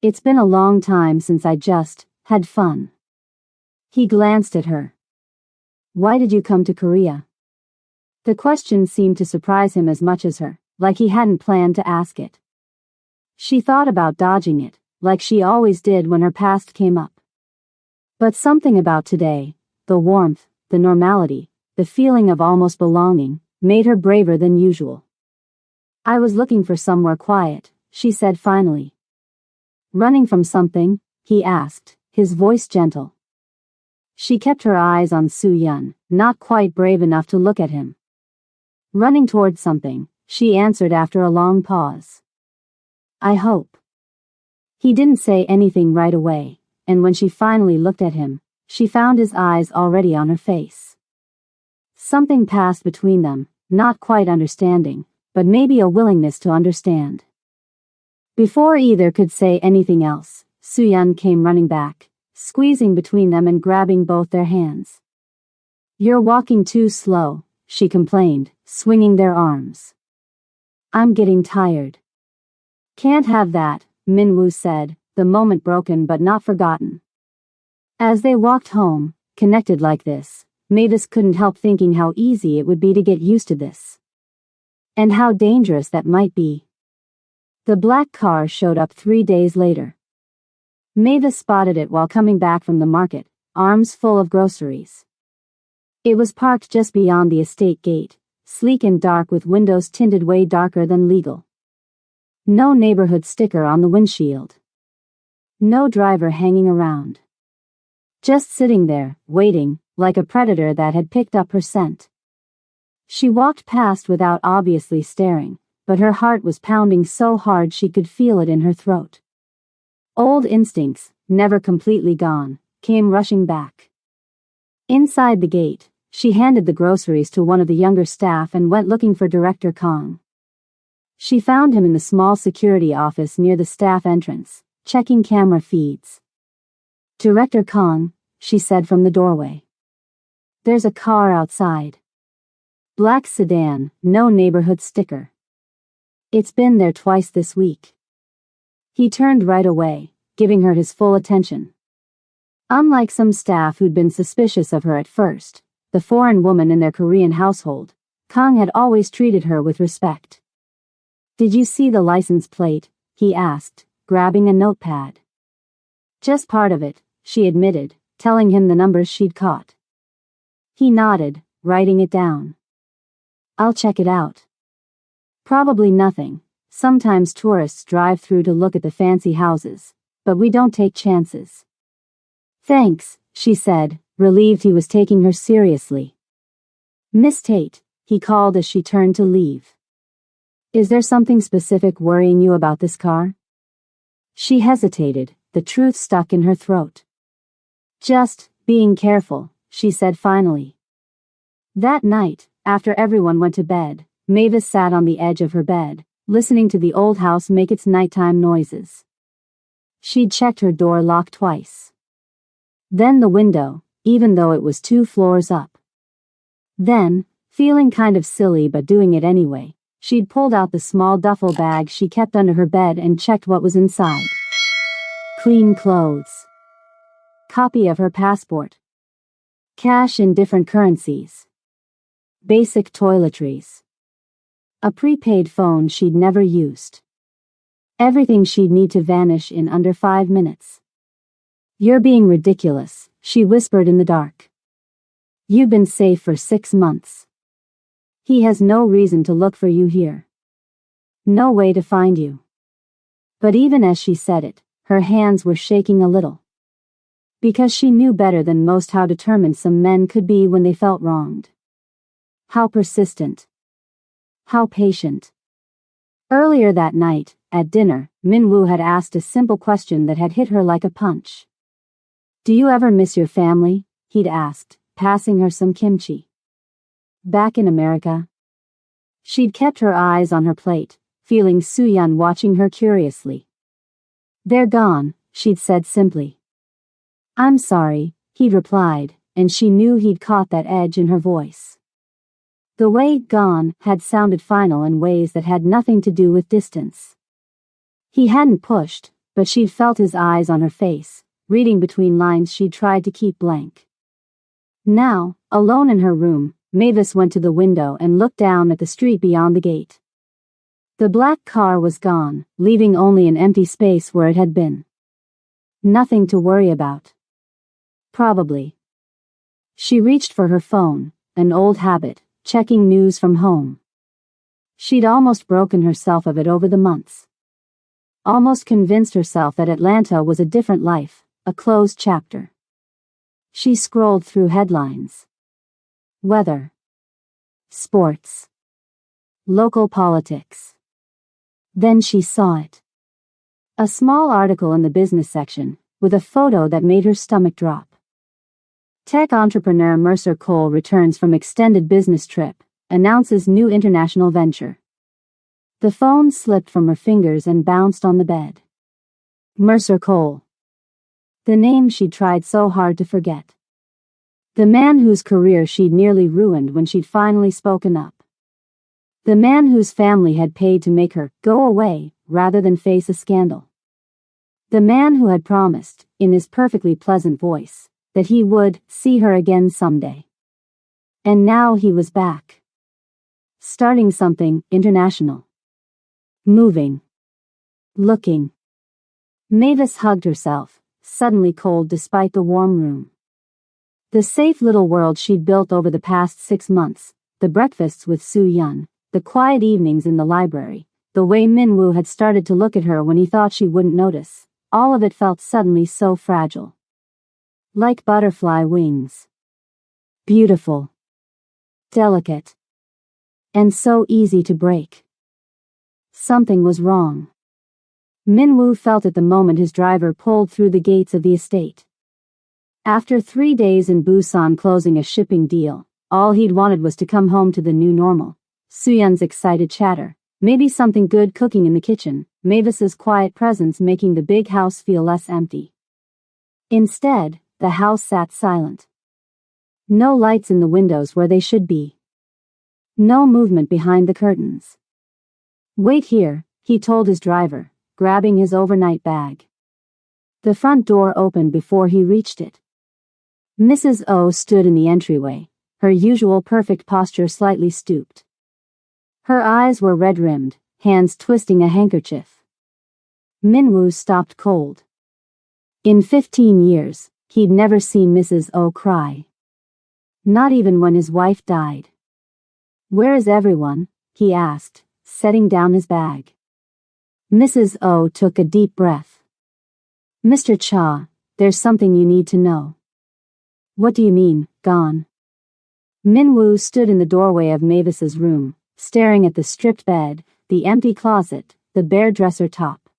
It's been a long time since I just had fun. He glanced at her. Why did you come to Korea? The question seemed to surprise him as much as her, like he hadn't planned to ask it. She thought about dodging it, like she always did when her past came up. But something about today, the warmth, the normality, the feeling of almost belonging, made her braver than usual. I was looking for somewhere quiet, she said finally. Running from something? He asked, his voice gentle. She kept her eyes on Soo-yeon, not quite brave enough to look at him. Running towards something, she answered after a long pause. I hope. He didn't say anything right away, and when she finally looked at him, she found his eyes already on her face. Something passed between them, not quite understanding, but maybe a willingness to understand. Before either could say anything else, Soo-yeon came running back, squeezing between them and grabbing both their hands. You're walking too slow, she complained, swinging their arms. I'm getting tired. Can't have that, Min-woo said, the moment broken but not forgotten. As they walked home, connected like this, Mavis couldn't help thinking how easy it would be to get used to this. And how dangerous that might be. The black car showed up 3 days later. Mavis spotted it while coming back from the market, arms full of groceries. It was parked just beyond the estate gate, sleek and dark with windows tinted way darker than legal. No neighborhood sticker on the windshield. No driver hanging around. Just sitting there, waiting, like a predator that had picked up her scent. She walked past without obviously staring, but her heart was pounding so hard she could feel it in her throat. Old instincts, never completely gone, came rushing back. Inside the gate, she handed the groceries to one of the younger staff and went looking for Director Kong. She found him in the small security office near the staff entrance, checking camera feeds. Director Kong, she said from the doorway. There's a car outside. Black sedan, no neighborhood sticker. It's been there twice this week. He turned right away, giving her his full attention. Unlike some staff who'd been suspicious of her at first, the foreign woman in their Korean household, Kong had always treated her with respect. Did you see the license plate? He asked, grabbing a notepad. Just part of it, she admitted, telling him the numbers she'd caught. He nodded, writing it down. I'll check it out. Probably nothing. Sometimes tourists drive through to look at the fancy houses, but we don't take chances. Thanks, she said, relieved he was taking her seriously. Miss Tate, he called as she turned to leave. Is there something specific worrying you about this car? She hesitated, the truth stuck in her throat. Just being careful, she said finally. That night, after everyone went to bed, Mavis sat on the edge of her bed, listening to the old house make its nighttime noises. She'd checked her door lock twice. Then the window, even though it was 2 floors up. Then, feeling kind of silly but doing it anyway, she'd pulled out the small duffel bag she kept under her bed and checked what was inside. Clean clothes. Copy of her passport. Cash in different currencies. Basic toiletries. A prepaid phone she'd never used. Everything she'd need to vanish in under 5 minutes. You're being ridiculous, she whispered in the dark. You've been safe for 6 months. He has no reason to look for you here. No way to find you. But even as she said it, her hands were shaking a little. Because she knew better than most how determined some men could be when they felt wronged. How persistent. How patient. Earlier that night, at dinner, Min-woo had asked a simple question that had hit her like a punch. Do you ever miss your family? He'd asked, passing her some kimchi. Back in America? She'd kept her eyes on her plate, feeling Soo-yeon watching her curiously. They're gone, she'd said simply. I'm sorry, he'd replied, and she knew he'd caught that edge in her voice. The way gone had sounded final in ways that had nothing to do with distance. He hadn't pushed, but she'd felt his eyes on her face, reading between lines she'd tried to keep blank. Now, alone in her room, Mavis went to the window and looked down at the street beyond the gate. The black car was gone, leaving only an empty space where it had been. Nothing to worry about. Probably. She reached for her phone, an old habit, checking news from home. She'd almost broken herself of it over the months. Almost convinced herself that Atlanta was a different life, a closed chapter. She scrolled through headlines. Weather. Sports. Local politics. Then she saw it. A small article in the business section, with a photo that made her stomach drop. Tech entrepreneur Mercer Cole returns from extended business trip, announces new international venture. The phone slipped from her fingers and bounced on the bed. Mercer Cole. The name she'd tried so hard to forget. The man whose career she'd nearly ruined when she'd finally spoken up. The man whose family had paid to make her go away rather than face a scandal. The man who had promised, in his perfectly pleasant voice, that he would see her again someday. And now he was back. Starting something international. Moving. Looking. Mavis hugged herself, suddenly cold despite the warm room. The safe little world she'd built over the past 6 months, the breakfasts with Soo-Yun, the quiet evenings in the library, the way Min-woo had started to look at her when he thought she wouldn't notice, all of it felt suddenly so fragile. Like butterfly wings. Beautiful. Delicate. And so easy to break. Something was wrong. Min-woo felt it the moment his driver pulled through the gates of the estate. After 3 days in Busan closing a shipping deal, all he'd wanted was to come home to the new normal. Soo-Yun's excited chatter, maybe something good cooking in the kitchen, Mavis's quiet presence making the big house feel less empty. Instead, the house sat silent. No lights in the windows where they should be. No movement behind the curtains. Wait here, he told his driver, grabbing his overnight bag. The front door opened before he reached it. Mrs. O stood in the entryway, her usual perfect posture slightly stooped. Her eyes were red-rimmed, hands twisting a handkerchief. Min-woo stopped cold. In 15 years, he'd never seen Mrs. O cry. Not even when his wife died. "Where is everyone?" he asked, setting down his bag. Mrs. O took a deep breath. "Mr. Cha, there's something you need to know." "What do you mean, gone?" Min-woo stood in the doorway of Mavis's room, staring at the stripped bed, the empty closet, the bare dresser top.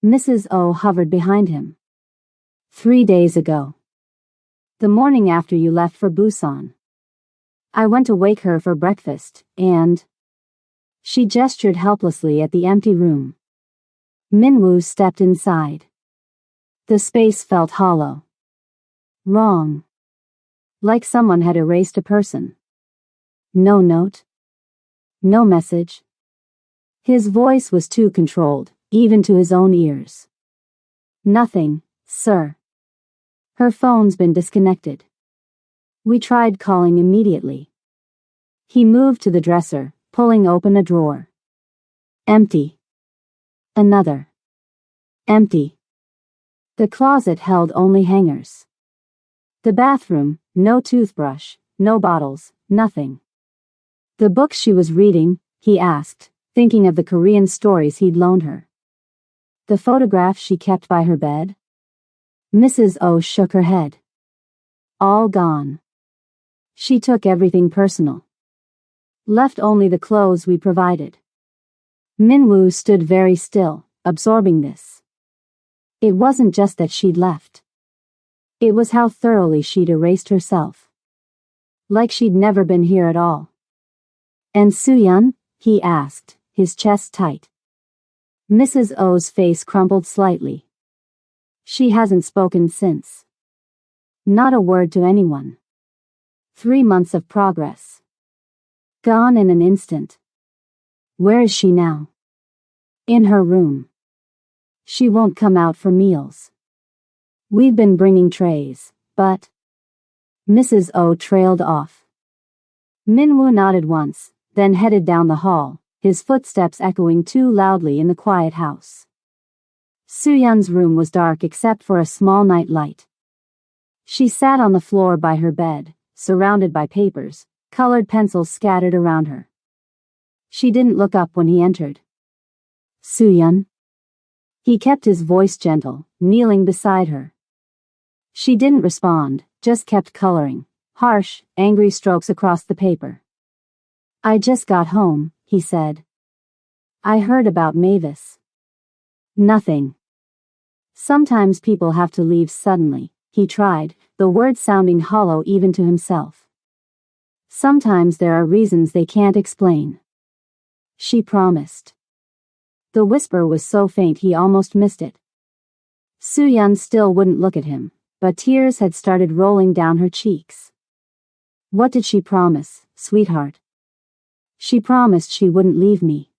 Mrs. O hovered behind him. 3 days ago. The morning after you left for Busan. I went to wake her for breakfast, and... She gestured helplessly at the empty room. Min-woo stepped inside. The space felt hollow. Wrong. Like someone had erased a person. No note. No message. His voice was too controlled, even to his own ears. "Nothing, sir. Her phone's been disconnected. We tried calling immediately." He moved to the dresser, pulling open a drawer. Empty. Another. Empty. The closet held only hangers. The bathroom, no toothbrush, no bottles, nothing. The books she was reading, he asked, thinking of the Korean stories he'd loaned her. The photograph she kept by her bed? Mrs. O shook her head. All gone. She took everything personal. Left only the clothes we provided. Min-woo stood very still, absorbing this. It wasn't just that she'd left. It was how thoroughly she'd erased herself. Like she'd never been here at all. "And Soo-Yun?" he asked, his chest tight. Mrs. O's face crumpled slightly. She hasn't spoken since. Not a word to anyone. 3 months of progress. Gone in an instant. Where is she now? In her room. She won't come out for meals. We've been bringing trays, but... Mrs. O trailed off. Min-woo nodded once, then headed down the hall, his footsteps echoing too loudly in the quiet house. Soo-Yun's room was dark except for a small night light. She sat on the floor by her bed, surrounded by papers, colored pencils scattered around her. She didn't look up when he entered. "Soo-Yun?" He kept his voice gentle, kneeling beside her. She didn't respond, just kept coloring, harsh, angry strokes across the paper. "I just got home," he said. I heard about Mavis. Nothing. Sometimes people have to leave suddenly, he tried, the words sounding hollow even to himself. Sometimes there are reasons they can't explain. She promised. The whisper was so faint he almost missed it. Soo-yeon still wouldn't look at him, but tears had started rolling down her cheeks. What did she promise, sweetheart? She promised she wouldn't leave me.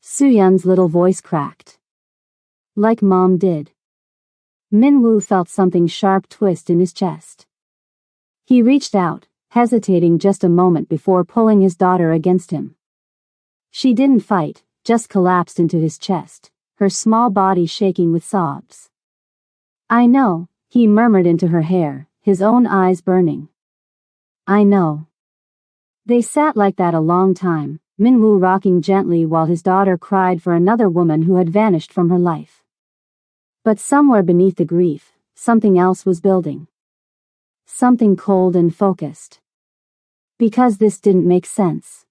Soo-yeon's little voice cracked. Like Mom did. Min-woo felt something sharp twist in his chest. He reached out, hesitating just a moment before pulling his daughter against him. She didn't fight, just collapsed into his chest, her small body shaking with sobs. I know, he murmured into her hair, his own eyes burning. I know. They sat like that a long time, Min-woo rocking gently while his daughter cried for another woman who had vanished from her life. But somewhere beneath the grief, something else was building. Something cold and focused. Because this didn't make sense.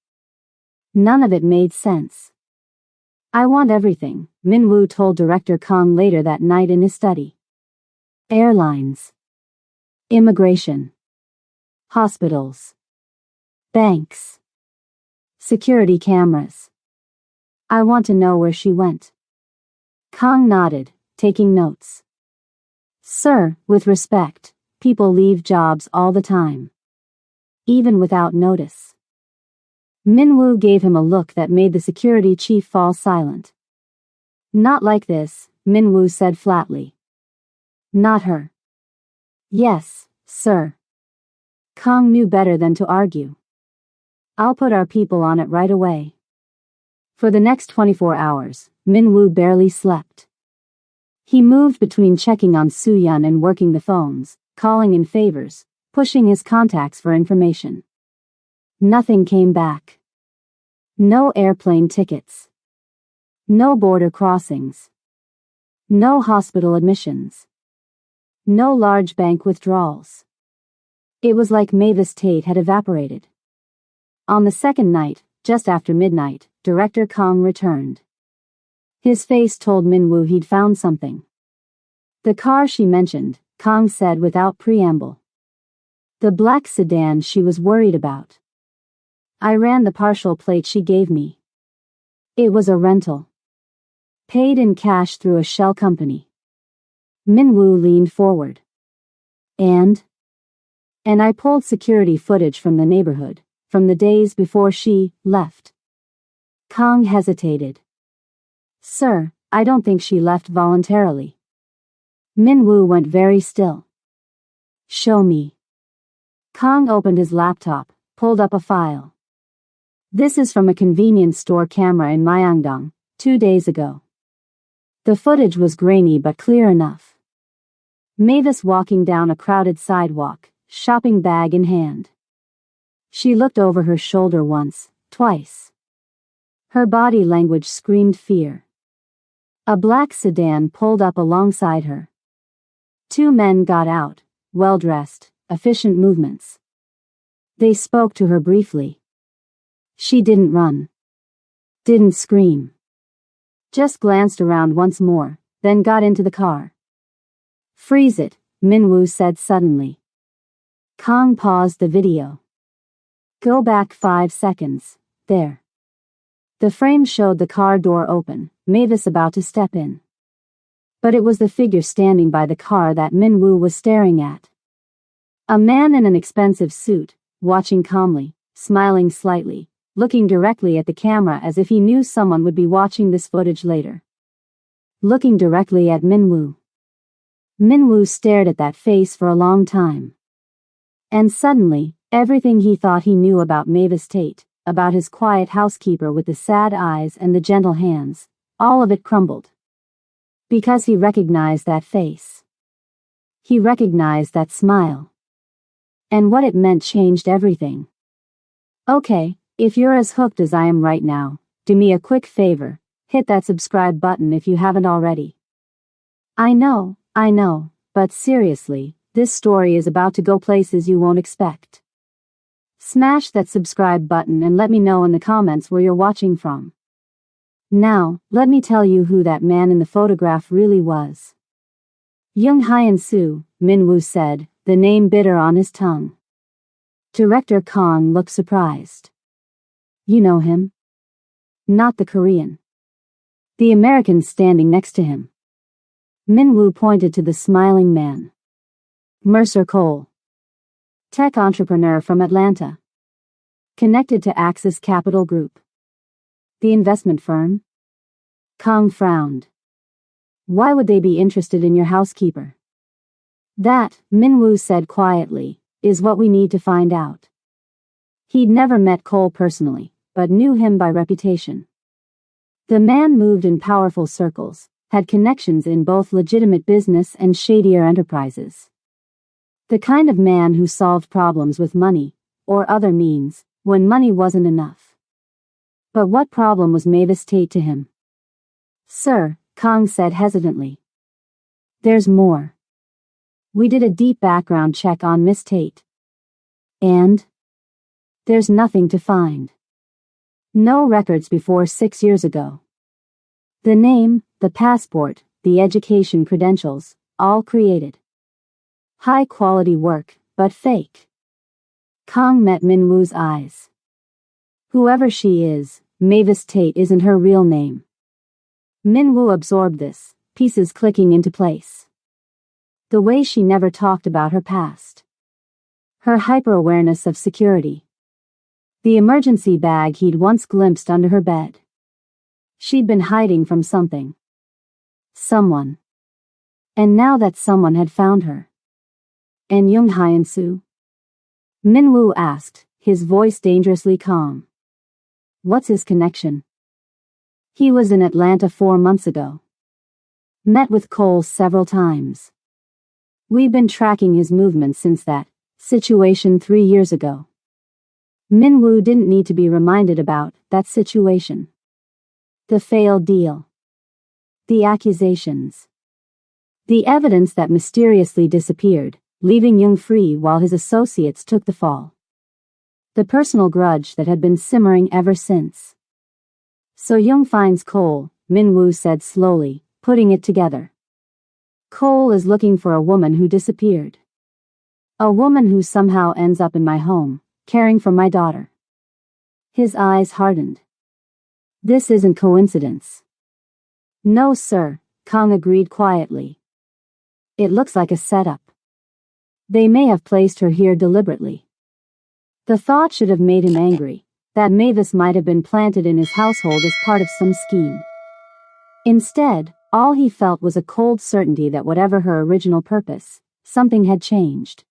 None of it made sense. I want everything, Min-woo told Director Kang later that night in his study. Airlines. Immigration. Hospitals. Banks. Security cameras. I want to know where she went. Kang nodded, taking notes. Sir, with respect, people leave jobs all the time. Even without notice. Min-woo gave him a look that made the security chief fall silent. Not like this, Min-woo said flatly. Not her. Yes, sir. Kang knew better than to argue. I'll put our people on it right away. For the next 24 hours, Min-woo barely slept. He moved between checking on Soo-yeon and working the phones, calling in favors, pushing his contacts for information. Nothing came back. No airplane tickets. No border crossings. No hospital admissions. No large bank withdrawals. It was like Mavis Tate had evaporated. On the second night, just after midnight, Director Kang returned. His face told Min-woo he'd found something. The car she mentioned, Kang said without preamble. The black sedan she was worried about. I ran the partial plate she gave me. It was a rental. Paid in cash through a shell company. Min-woo leaned forward. And I pulled security footage from the neighborhood, from the days before she left. Kang hesitated. Sir, I don't think she left voluntarily. Min-woo went very still. Show me. Kang opened his laptop, pulled up a file. This is from a convenience store camera in Myeongdong, 2 days ago. The footage was grainy but clear enough. Mavis walking down a crowded sidewalk, shopping bag in hand. She looked over her shoulder once, twice. Her body language screamed fear. A black sedan pulled up alongside her. 2 men got out, well-dressed, efficient movements. They spoke to her briefly. She didn't run. Didn't scream. Just glanced around once more, then got into the car. Freeze it, Min-woo said suddenly. Kang paused the video. Go back 5 seconds, there. The frame showed the car door open, Mavis about to step in. But it was the figure standing by the car that Min-woo was staring at. A man in an expensive suit, watching calmly, smiling slightly, looking directly at the camera as if he knew someone would be watching this footage later. Looking directly at Min-woo. Min-woo stared at that face for a long time. And suddenly, everything he thought he knew about Mavis Tate, about his quiet housekeeper with the sad eyes and the gentle hands, all of it crumbled. Because he recognized that face. He recognized that smile. And what it meant changed everything. Okay, if you're as hooked as I am right now, do me a quick favor, hit that subscribe button if you haven't already. I know, but seriously, this story is about to go places you won't expect. Smash that subscribe button and let me know in the comments where you're watching from. Now, let me tell you who that man in the photograph really was. Young Hyun-soo, Min-woo said, the name bitter on his tongue. Director Kang looked surprised. You know him? Not the Korean. The American standing next to him. Min-woo pointed to the smiling man. Mercer Cole. Tech entrepreneur from Atlanta. Connected to Axis Capital Group. The investment firm? Kang frowned. Why would they be interested in your housekeeper? That, Min-woo said quietly, is what we need to find out. He'd never met Cole personally, but knew him by reputation. The man moved in powerful circles, had connections in both legitimate business and shadier enterprises. The kind of man who solved problems with money, or other means, when money wasn't enough. But what problem was Mavis Tate to him? Sir, Kang said hesitantly. There's more. We did a deep background check on Miss Tate. And? There's nothing to find. No records before 6 years ago. The name, the passport, the education credentials, all created. High quality work, but fake. Kang met Min-woo's eyes. Whoever she is, Mavis Tate isn't her real name. Min-woo absorbed this, pieces clicking into place. The way she never talked about her past. Her hyper-awareness of security. The emergency bag he'd once glimpsed under her bed. She'd been hiding from something. Someone. And now that someone had found her. And Young Hyun-soo? Min-woo asked, his voice dangerously calm. What's his connection? He was in Atlanta 4 months ago. Met with Cole several times. We've been tracking his movements since that situation 3 years ago. Min-woo didn't need to be reminded about that situation. The failed deal. The accusations. The evidence that mysteriously disappeared, leaving Young free while his associates took the fall. The personal grudge that had been simmering ever since. So Young finds Cole, Min-woo said slowly, putting it together. Cole is looking for a woman who disappeared. A woman who somehow ends up in my home, caring for my daughter. His eyes hardened. This isn't coincidence. No, sir, Kang agreed quietly. It looks like a setup. They may have placed her here deliberately. The thought should have made him angry, that Mavis might have been planted in his household as part of some scheme. Instead, all he felt was a cold certainty that whatever her original purpose, something had changed.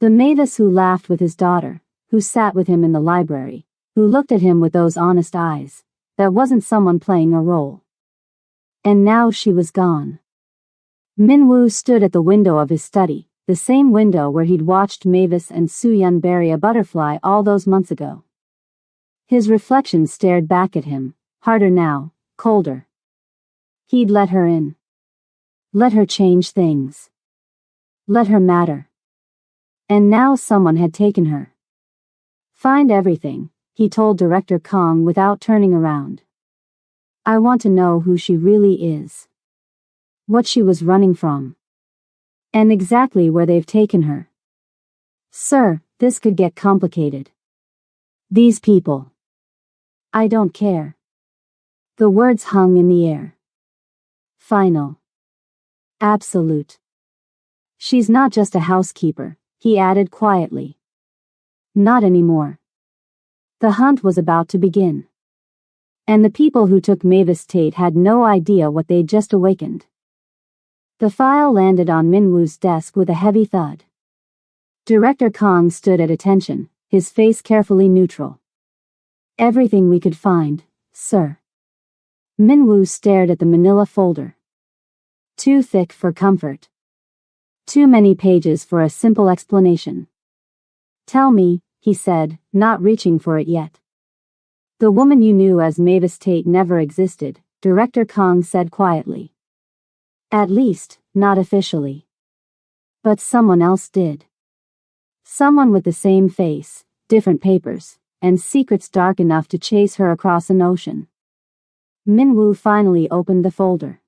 The Mavis who laughed with his daughter, who sat with him in the library, who looked at him with those honest eyes, that wasn't someone playing a role. And now she was gone. Min-woo stood at the window of his study, the same window where he'd watched Mavis and Soo-yeon bury a butterfly all those months ago. His reflection stared back at him, harder now, colder. He'd let her in. Let her change things. Let her matter. And now someone had taken her. Find everything, he told Director Kang without turning around. I want to know who she really is. What she was running from. And exactly where they've taken her. Sir, this could get complicated. These people. I don't care. The words hung in the air. Final. Absolute. She's not just a housekeeper, he added quietly. Not anymore. The hunt was about to begin. And the people who took Mavis Tate had no idea what they'd just awakened. The file landed on Min-woo's desk with a heavy thud. Director Kang stood at attention, his face carefully neutral. Everything we could find, sir. Min-woo stared at the manila folder. Too thick for comfort. Too many pages for a simple explanation. Tell me, he said, not reaching for it yet. The woman you knew as Mavis Tate never existed, Director Kang said quietly. At least, not officially. But someone else did. Someone with the same face, different papers, and secrets dark enough to chase her across an ocean. Minwoo finally opened the folder.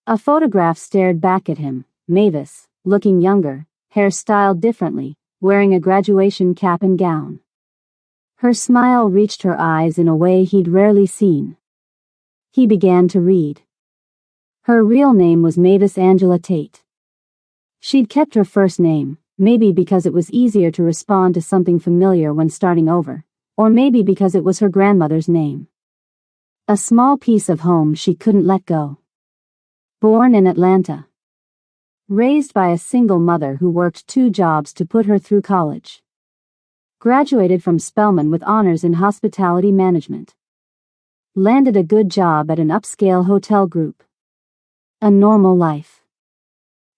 A photograph stared back at him, Mavis, looking younger, hair styled differently, wearing a graduation cap and gown. Her smile reached her eyes in a way he'd rarely seen. He began to read. Her real name was Mavis Angela Tate. She'd kept her first name, maybe because it was easier to respond to something familiar when starting over, or maybe because it was her grandmother's name. A small piece of home she couldn't let go. Born in Atlanta. Raised by a single mother who worked 2 jobs to put her through college. Graduated from Spelman with honors in hospitality management. Landed a good job at an upscale hotel group. A normal life.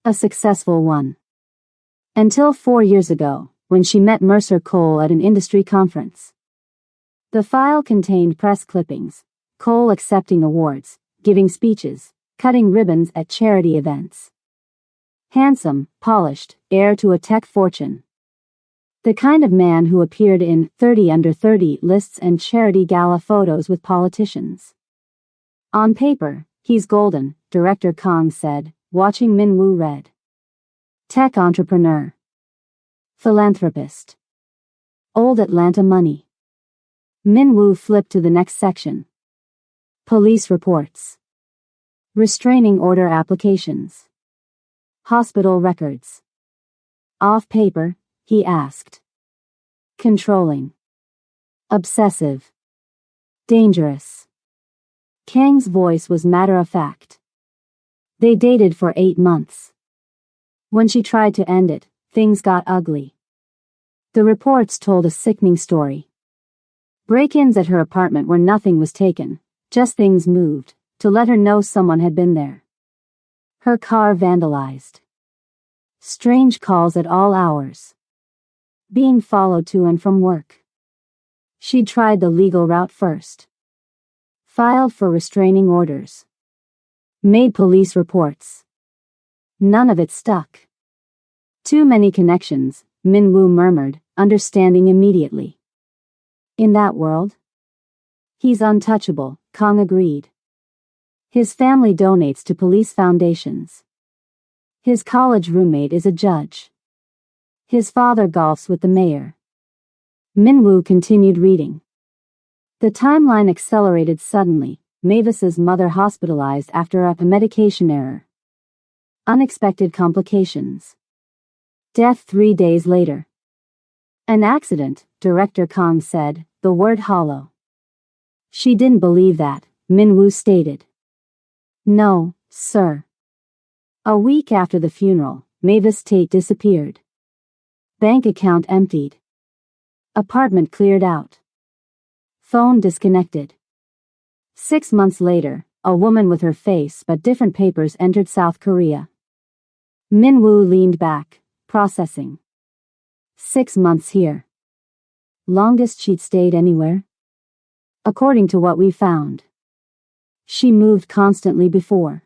A successful one. Until 4 years ago, when she met Mercer Cole at an industry conference. The file contained press clippings, Cole accepting awards, giving speeches, cutting ribbons at charity events. Handsome, polished, heir to a tech fortune. The kind of man who appeared in 30 under 30 lists and charity gala photos with politicians. On paper, he's golden, Director Kong said, watching Minwoo read. Tech entrepreneur. Philanthropist. Old Atlanta money. Minwoo flipped to the next section. Police reports. Restraining order applications. Hospital records. Off paper, he asked. Controlling. Obsessive. Dangerous. Kang's voice was matter-of-fact. They dated for 8 months. When she tried to end it, things got ugly. The reports told a sickening story. Break-ins at her apartment where nothing was taken, just things moved, to let her know someone had been there. Her car vandalized. Strange calls at all hours. Being followed to and from work. She'd tried the legal route first. Filed for restraining orders. Made police reports. None of it stuck. Too many connections, Minwoo murmured, understanding immediately. In that world? He's untouchable, Kong agreed. His family donates to police foundations. His college roommate is a judge. His father golfs with the mayor. Minwoo continued reading. The timeline accelerated suddenly, Mavis's mother hospitalized after a medication error. Unexpected complications. Death 3 days later. An accident, Director Kong said, the word hollow. She didn't believe that, Minwoo stated. No, sir. A week after the funeral, Mavis Tate disappeared. Bank account emptied. Apartment cleared out. Phone disconnected. 6 months later, a woman with her face but different papers entered South Korea. Minwoo leaned back, processing. 6 months here. Longest she'd stayed anywhere? According to what we found. She moved constantly before.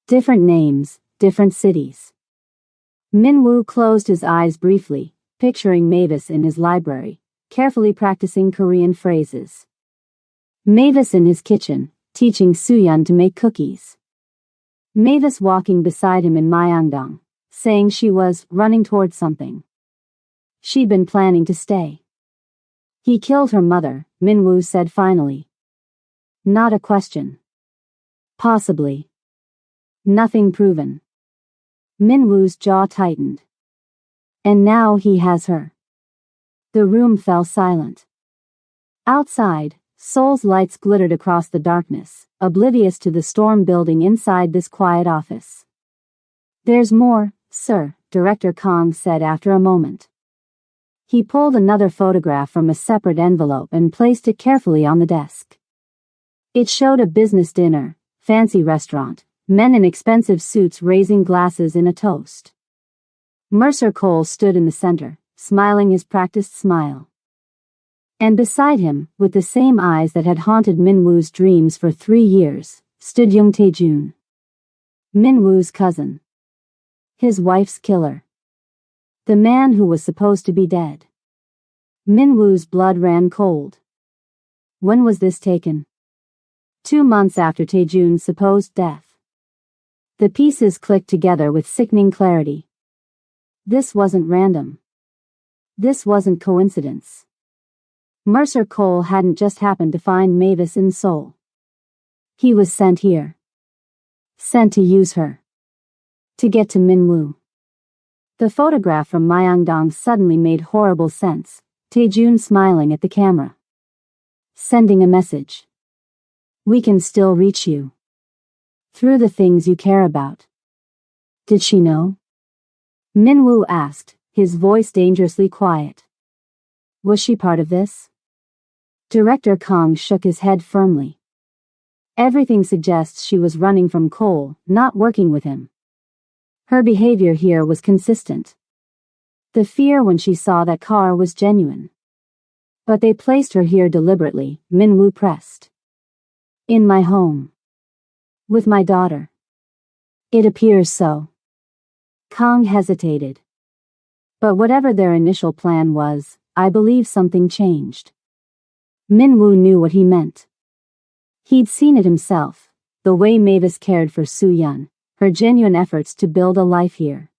Different names, different cities. Minwoo closed his eyes briefly, picturing Mavis in his library, carefully practicing Korean phrases. Mavis in his kitchen, teaching Suyun to make cookies. Mavis walking beside him in Myeongdong, saying she was running towards something. She'd been planning to stay. He killed her mother, Minwoo said finally. Not a question. Possibly. Nothing proven. Minwoo's jaw tightened. And now he has her. The room fell silent. Outside, Seoul's lights glittered across the darkness, oblivious to the storm building inside this quiet office. There's more, sir, Director Kong said after a moment. He pulled another photograph from a separate envelope and placed it carefully on the desk. It showed a business dinner, fancy restaurant, men in expensive suits raising glasses in a toast. Mercer Cole stood in the center, smiling his practiced smile. And beside him, with the same eyes that had haunted Minwoo's dreams for 3 years, stood Young Tae-jun. Minwoo's cousin. His wife's killer. The man who was supposed to be dead. Minwoo's blood ran cold. When was this taken? 2 months after Taejun's supposed death. The pieces clicked together with sickening clarity. This wasn't random. This wasn't coincidence. Mercer Cole hadn't just happened to find Mavis in Seoul. He was sent here. Sent to use her. To get to Minwoo. The photograph from Myeongdong suddenly made horrible sense, Taejun smiling at the camera. Sending a message. We can still reach you. Through the things you care about. Did she know? Minwoo asked, his voice dangerously quiet. Was she part of this? Director Kang shook his head firmly. Everything suggests she was running from Cole, not working with him. Her behavior here was consistent. The fear when she saw that car was genuine. But they placed her here deliberately, Minwoo pressed. In my home. With my daughter. It appears so. Kang hesitated. But whatever their initial plan was, I believe something changed. Minwoo knew what he meant. He'd seen it himself, the way Mavis cared for Soo-yeon, her genuine efforts to build a life here.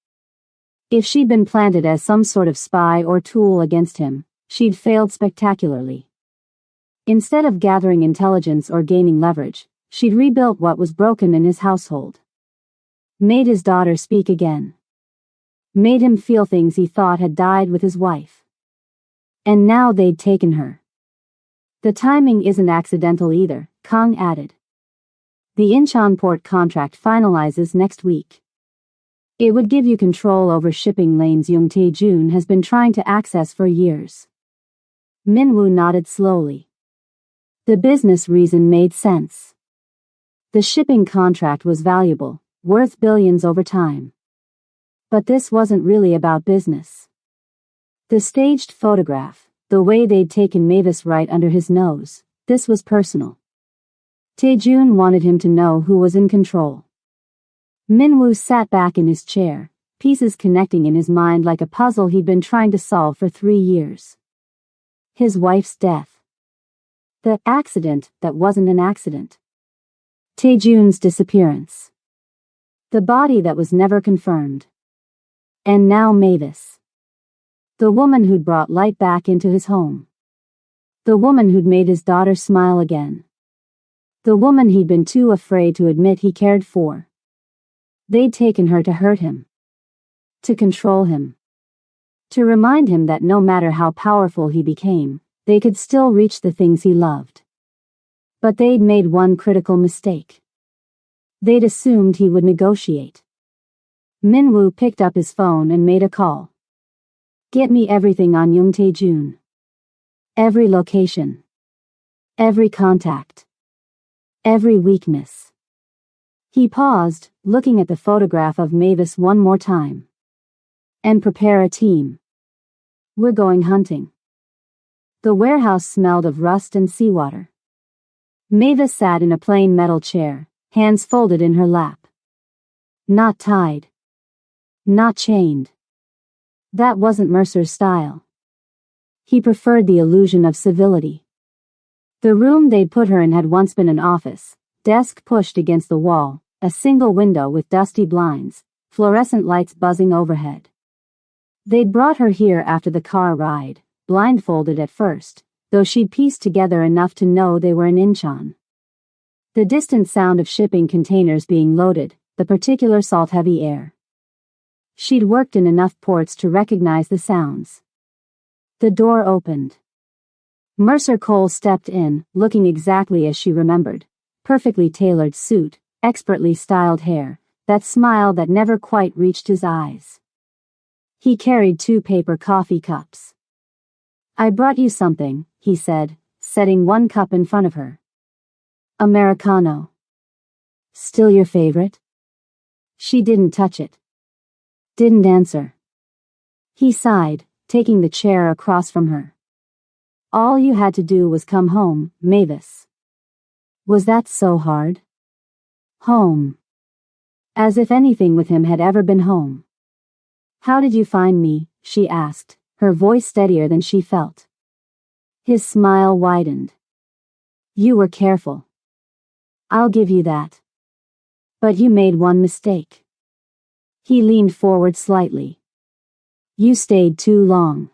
If she'd been planted as some sort of spy or tool against him, she'd failed spectacularly. Instead of gathering intelligence or gaining leverage, she'd rebuilt what was broken in his household. Made his daughter speak again. Made him feel things he thought had died with his wife. And now they'd taken her. The timing isn't accidental either, Kang added. The Incheon port contract finalizes next week. It would give you control over shipping lanes Young Taejun has been trying to access for years. Minwoo nodded slowly. The business reason made sense. The shipping contract was valuable, worth billions over time. But this wasn't really about business. The staged photograph, the way they'd taken Mavis right under his nose, this was personal. Taejun wanted him to know who was in control. Minwoo sat back in his chair, pieces connecting in his mind like a puzzle he'd been trying to solve for 3 years. His wife's death. The accident that wasn't an accident. Taejun's disappearance. The body that was never confirmed. And now Mavis. The woman who'd brought light back into his home. The woman who'd made his daughter smile again. The woman he'd been too afraid to admit he cared for. They'd taken her to hurt him. To control him. To remind him that no matter how powerful he became, they could still reach the things he loved. But they'd made one critical mistake. They'd assumed he would negotiate. Minwoo picked up his phone and made a call. Get me everything on Young Taejun. Every location. Every contact. Every weakness. He paused, looking at the photograph of Mavis one more time. And prepare a team. We're going hunting. The warehouse smelled of rust and seawater. Mavis sat in a plain metal chair, hands folded in her lap. Not tied. Not chained. That wasn't Mercer's style. He preferred the illusion of civility. The room they'd put her in had once been an office, desk pushed against the wall, a single window with dusty blinds, fluorescent lights buzzing overhead. They'd brought her here after the car ride, blindfolded at first, though she'd pieced together enough to know they were in Incheon. The distant sound of shipping containers being loaded, the particular salt-heavy air. She'd worked in enough ports to recognize the sounds. The door opened. Mercer Cole stepped in, looking exactly as she remembered. Perfectly tailored suit, expertly styled hair, that smile that never quite reached his eyes. He carried 2 paper coffee cups. I brought you something, he said, setting one cup in front of her. Americano. Still your favorite? She didn't touch it. Didn't answer. He sighed, taking the chair across from her. All you had to do was come home, Mavis. Was that so hard? Home. As if anything with him had ever been home. How did you find me? She asked, her voice steadier than she felt. His smile widened. You were careful. I'll give you that. But you made one mistake. He leaned forward slightly. You stayed too long.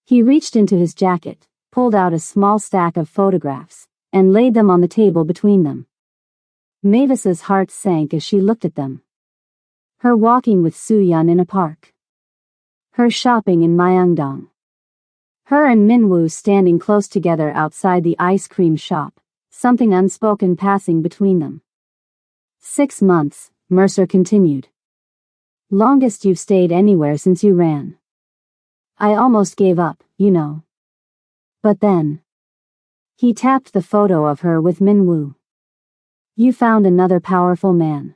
He reached into his jacket, pulled out a small stack of photographs, and laid them on the table between them. Mavis's heart sank as she looked at them. Her walking with Soo-yeon in a park. Her shopping in Myeongdong. Her and Minwoo standing close together outside the ice cream shop, something unspoken passing between them. 6 months, Mercer continued. Longest you've stayed anywhere since you ran. I almost gave up, you know. But then. He tapped the photo of her with Minwoo. You found another powerful man.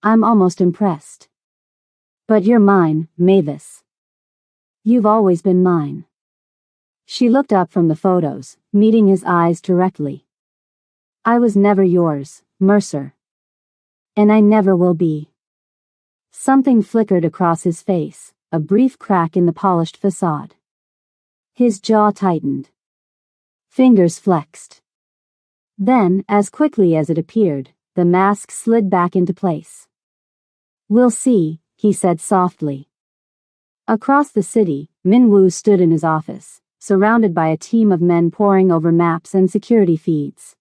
I'm almost impressed. But you're mine, Mavis. You've always been mine. She looked up from the photos, meeting his eyes directly. I was never yours, Mercer. And I never will be. Something flickered across his face, a brief crack in the polished facade. His jaw tightened. Fingers flexed. Then, as quickly as it appeared, the mask slid back into place. We'll see, he said softly. Across the city, Minwoo stood in his office, surrounded by a team of men poring over maps and security feeds.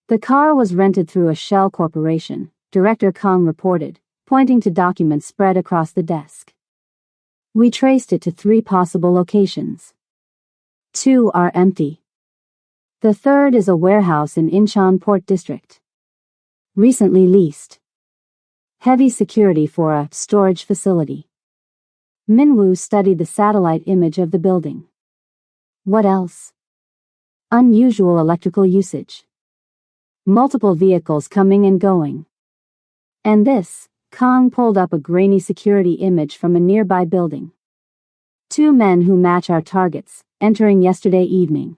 The car was rented through a shell corporation, Director Kang reported, pointing to documents spread across the desk. We traced it to 3 possible locations. 2 are empty. The third is a warehouse in Incheon Port District. Recently leased. Heavy security for a storage facility. Minwoo studied the satellite image of the building. What else? Unusual electrical usage. Multiple vehicles coming and going. And this, Kang pulled up a grainy security image from a nearby building. 2 men who match our targets, entering yesterday evening.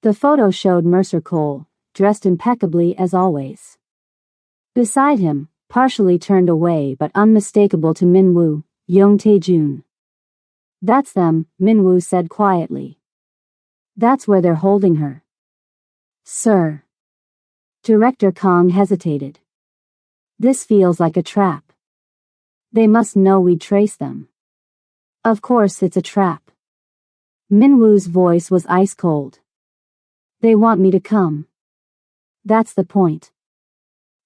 The photo showed Mercer Cole, dressed impeccably as always. Beside him, partially turned away but unmistakable to Minwoo, Young Tae-jun. That's them, Minwoo said quietly. That's where they're holding her. Sir. Director Kang hesitated. This feels like a trap. They must know we'd trace them. Of course it's a trap. Minwoo's voice was ice cold. They want me to come. That's the point.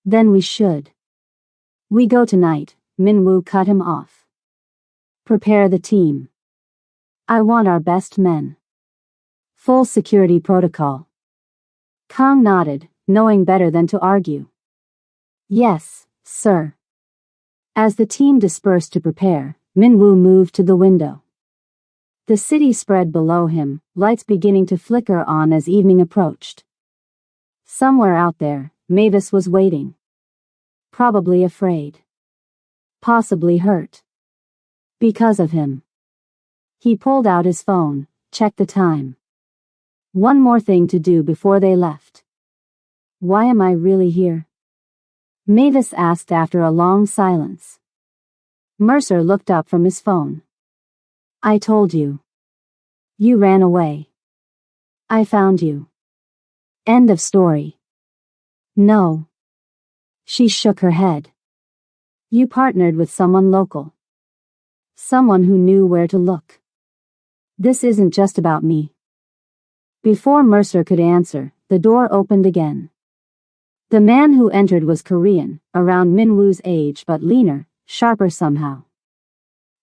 Then we should. We go tonight, Minwoo cut him off. Prepare the team. I want our best men. Full security protocol. Kang nodded, knowing better than to argue. Yes, sir. As the team dispersed to prepare, Minwoo moved to the window. The city spread below him, lights beginning to flicker on as evening approached. Somewhere out there, Mavis was waiting. Probably afraid. Possibly hurt. Because of him. He pulled out his phone, checked the time. One more thing to do before they left. Why am I really here? Mavis asked after a long silence. Mercer looked up from his phone. I told you. You ran away. I found you. End of story. No. She shook her head. You partnered with someone local. Someone who knew where to look. This isn't just about me. Before Mercer could answer, the door opened again. The man who entered was Korean, around Minwoo's age but leaner, sharper somehow.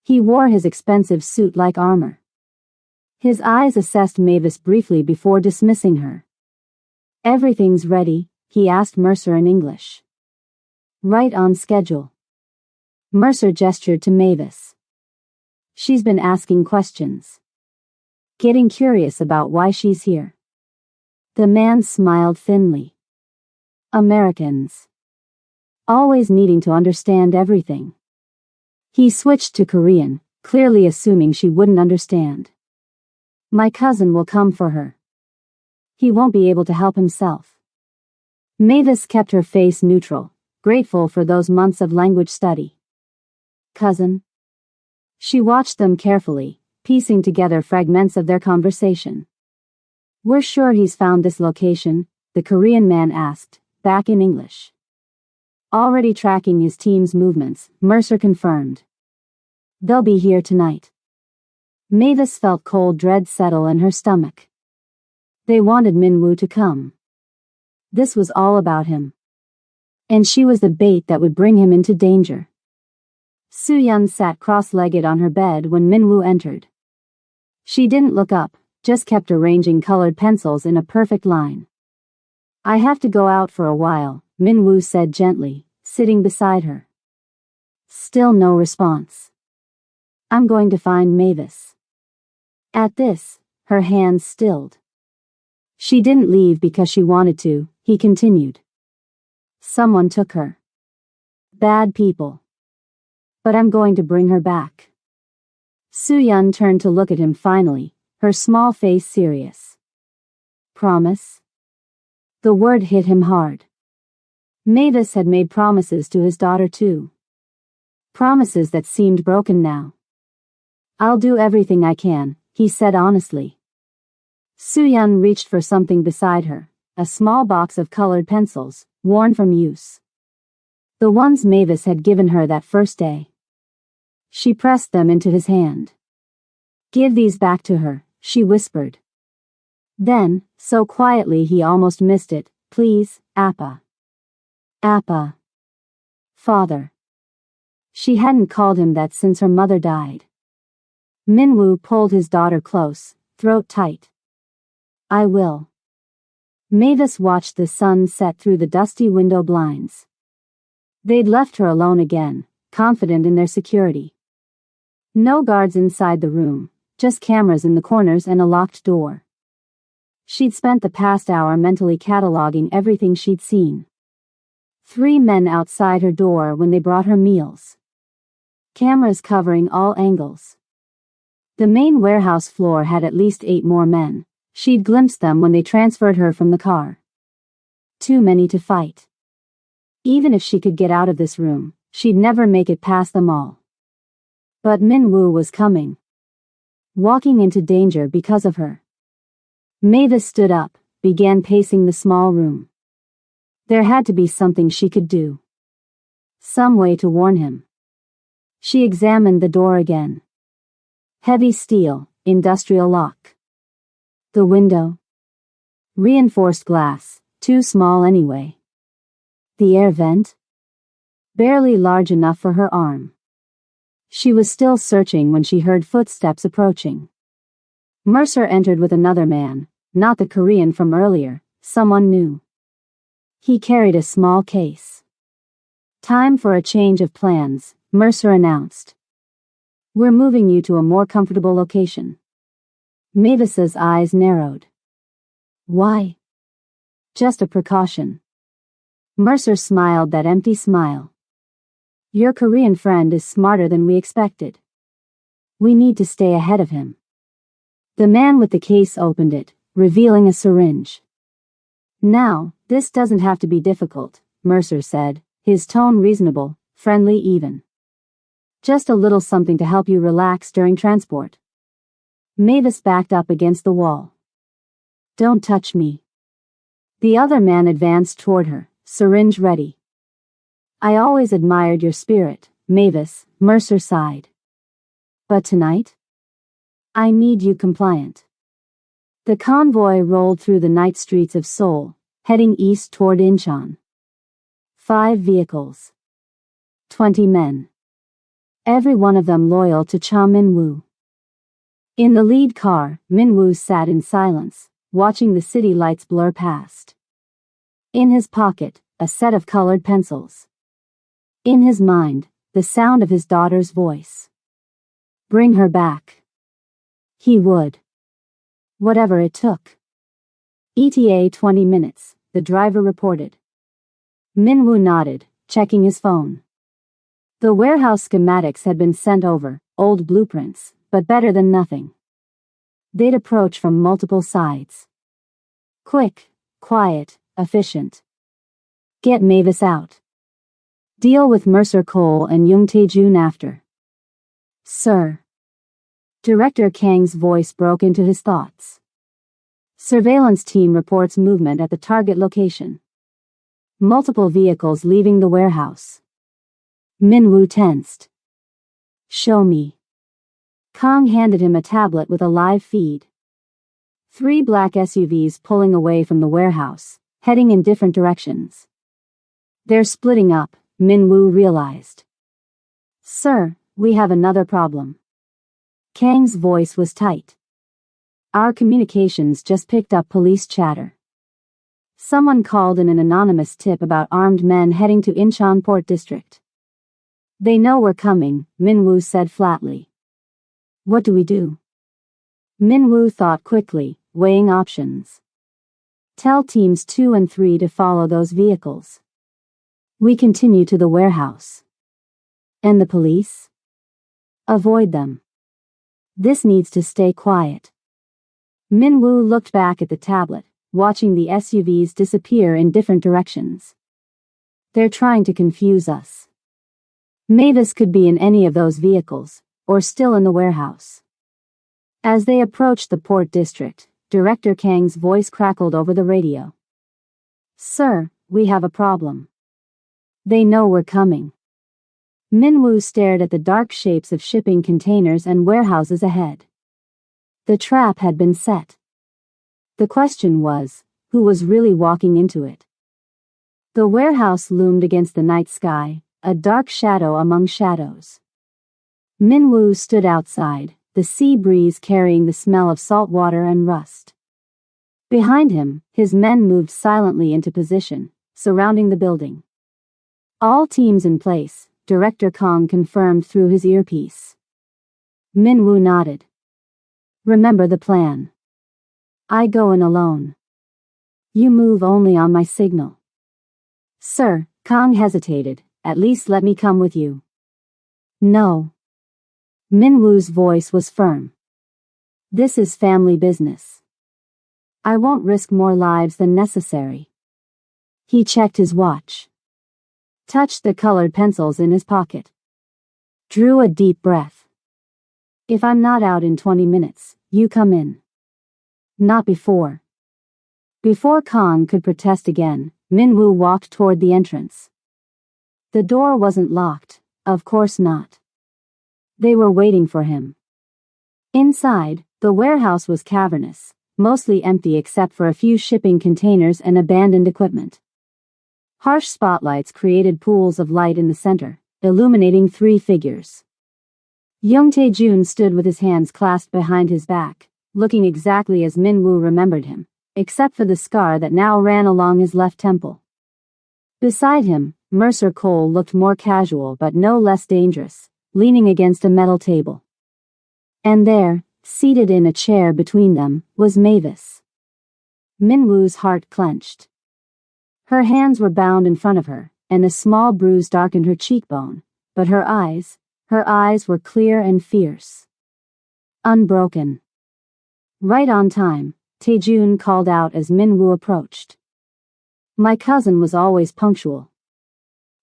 He wore his expensive suit like armor. His eyes assessed Mavis briefly before dismissing her. Everything's ready, he asked Mercer in English. Right on schedule. Mercer gestured to Mavis. She's been asking questions. Getting curious about why she's here. The man smiled thinly. Americans. Always needing to understand everything. He switched to Korean, clearly assuming she wouldn't understand. My cousin will come for her. He won't be able to help himself. Mavis kept her face neutral, grateful for those months of language study. Cousin? She watched them carefully, piecing together fragments of their conversation. "We're sure he's found this location," the Korean man asked, back in English. "Already tracking his team's movements," Mercer confirmed. "They'll be here tonight." Mavis felt cold dread settle in her stomach. They wanted Minwoo to come. This was all about him. And she was the bait that would bring him into danger. Soo-yeon sat cross-legged on her bed when Minwoo entered. She didn't look up, just kept arranging colored pencils in a perfect line. "I have to go out for a while," Minwoo said gently, sitting beside her. Still no response. "I'm going to find Mavis." At this, her hands stilled. "She didn't leave because she wanted to," he continued. "Someone took her. Bad people. But I'm going to bring her back." Soo-yeon turned to look at him finally, her small face serious. "Promise?" The word hit him hard. Mavis had made promises to his daughter too. Promises that seemed broken now. "I'll do everything I can," he said honestly. Soo-yeon reached for something beside her, a small box of colored pencils, worn from use. The ones Mavis had given her that first day. She pressed them into his hand. "Give these back to her," she whispered. Then, so quietly he almost missed it, "Please, Appa." Appa. Father. She hadn't called him that since her mother died. Minwoo pulled his daughter close, throat tight. "I will." Mavis watched the sun set through the dusty window blinds. They'd left her alone again, confident in their security. No guards inside the room, just cameras in the corners and a locked door. She'd spent the past hour mentally cataloging everything she'd seen. 3 men outside her door when they brought her meals. Cameras covering all angles. The main warehouse floor had at least 8 more men. She'd glimpsed them when they transferred her from the car. Too many to fight. Even if she could get out of this room, she'd never make it past them all. But Minwoo was coming. Walking into danger because of her. Mavis stood up, began pacing the small room. There had to be something she could do. Some way to warn him. She examined the door again. Heavy steel, industrial lock. The window. Reinforced glass, too small anyway. The air vent. Barely large enough for her arm. She was still searching when she heard footsteps approaching. Mercer entered with another man, not the Korean from earlier, someone new. He carried a small case. "Time for a change of plans," Mercer announced. "We're moving you to a more comfortable location." Mavis's eyes narrowed. "Why?" "Just a precaution." Mercer smiled that empty smile. "Your Korean friend is smarter than we expected. We need to stay ahead of him." The man with the case opened it, revealing a syringe. "Now, this doesn't have to be difficult," Mercer said, his tone reasonable, friendly even. "Just a little something to help you relax during transport." Mavis backed up against the wall. "Don't touch me." The other man advanced toward her, syringe ready. "I always admired your spirit, Mavis," Mercer sighed. "But tonight? I need you compliant." The convoy rolled through the night streets of Seoul, heading east toward Incheon. 5 vehicles. 20 men. Every one of them loyal to Cha Minwoo. In the lead car, Minwoo sat in silence, watching the city lights blur past. In his pocket, a set of colored pencils. In his mind, the sound of his daughter's voice. Bring her back. He would. Whatever it took. ETA 20 minutes, the driver reported. Minwoo nodded, checking his phone. The warehouse schematics had been sent over, old blueprints, but better than nothing. They'd approach from multiple sides. Quick, quiet, efficient. Get Mavis out. Deal with Mercer Cole and Jung Tae-jun after. Sir. Director Kang's voice broke into his thoughts. Surveillance team reports movement at the target location. Multiple vehicles leaving the warehouse. Minwoo tensed. Show me. Kang handed him a tablet with a live feed. 3 black SUVs pulling away from the warehouse, heading in different directions. They're splitting up, Minwoo realized. Sir, we have another problem. Kang's voice was tight. Our communications just picked up police chatter. Someone called in an anonymous tip about armed men heading to Incheon Port District. They know we're coming, Minwoo said flatly. What do we do? Minwoo thought quickly, weighing options. Tell teams 2 and 3 to follow those vehicles. We continue to the warehouse. And the police? Avoid them. This needs to stay quiet. Minwoo looked back at the tablet, watching the SUVs disappear in different directions. They're trying to confuse us. Mavis could be in any of those vehicles, or still in the warehouse. As they approached the port district, Director Kang's voice crackled over the radio. Sir, we have a problem. They know we're coming. Minwoo stared at the dark shapes of shipping containers and warehouses ahead. The trap had been set. The question was, who was really walking into it? The warehouse loomed against the night sky, a dark shadow among shadows. Minwoo stood outside, the sea breeze carrying the smell of salt water and rust. Behind him, his men moved silently into position, surrounding the building. All teams in place, Director Kang confirmed through his earpiece. Minwoo nodded. Remember the plan. I go in alone. You move only on my signal. Sir, Kang hesitated, at least let me come with you. No. Minwoo's voice was firm. This is family business. I won't risk more lives than necessary. He checked his watch. Touched the colored pencils in his pocket. Drew a deep breath. If I'm not out in 20 minutes, you come in. Not before. Before Kang could protest again, Minwoo walked toward the entrance. The door wasn't locked, of course not. They were waiting for him. Inside, the warehouse was cavernous, mostly empty except for a few shipping containers and abandoned equipment. Harsh spotlights created pools of light in the center, illuminating 3 figures. Young Tae-jun stood with his hands clasped behind his back, looking exactly as Minwoo remembered him, except for the scar that now ran along his left temple. Beside him, Mercer Cole looked more casual but no less dangerous, leaning against a metal table. And there, seated in a chair between them, was Mavis. Minwoo's heart clenched. Her hands were bound in front of her, and a small bruise darkened her cheekbone, but her eyes were clear and fierce. Unbroken. Right on time, Tae-jun called out as Minwoo approached. My cousin was always punctual.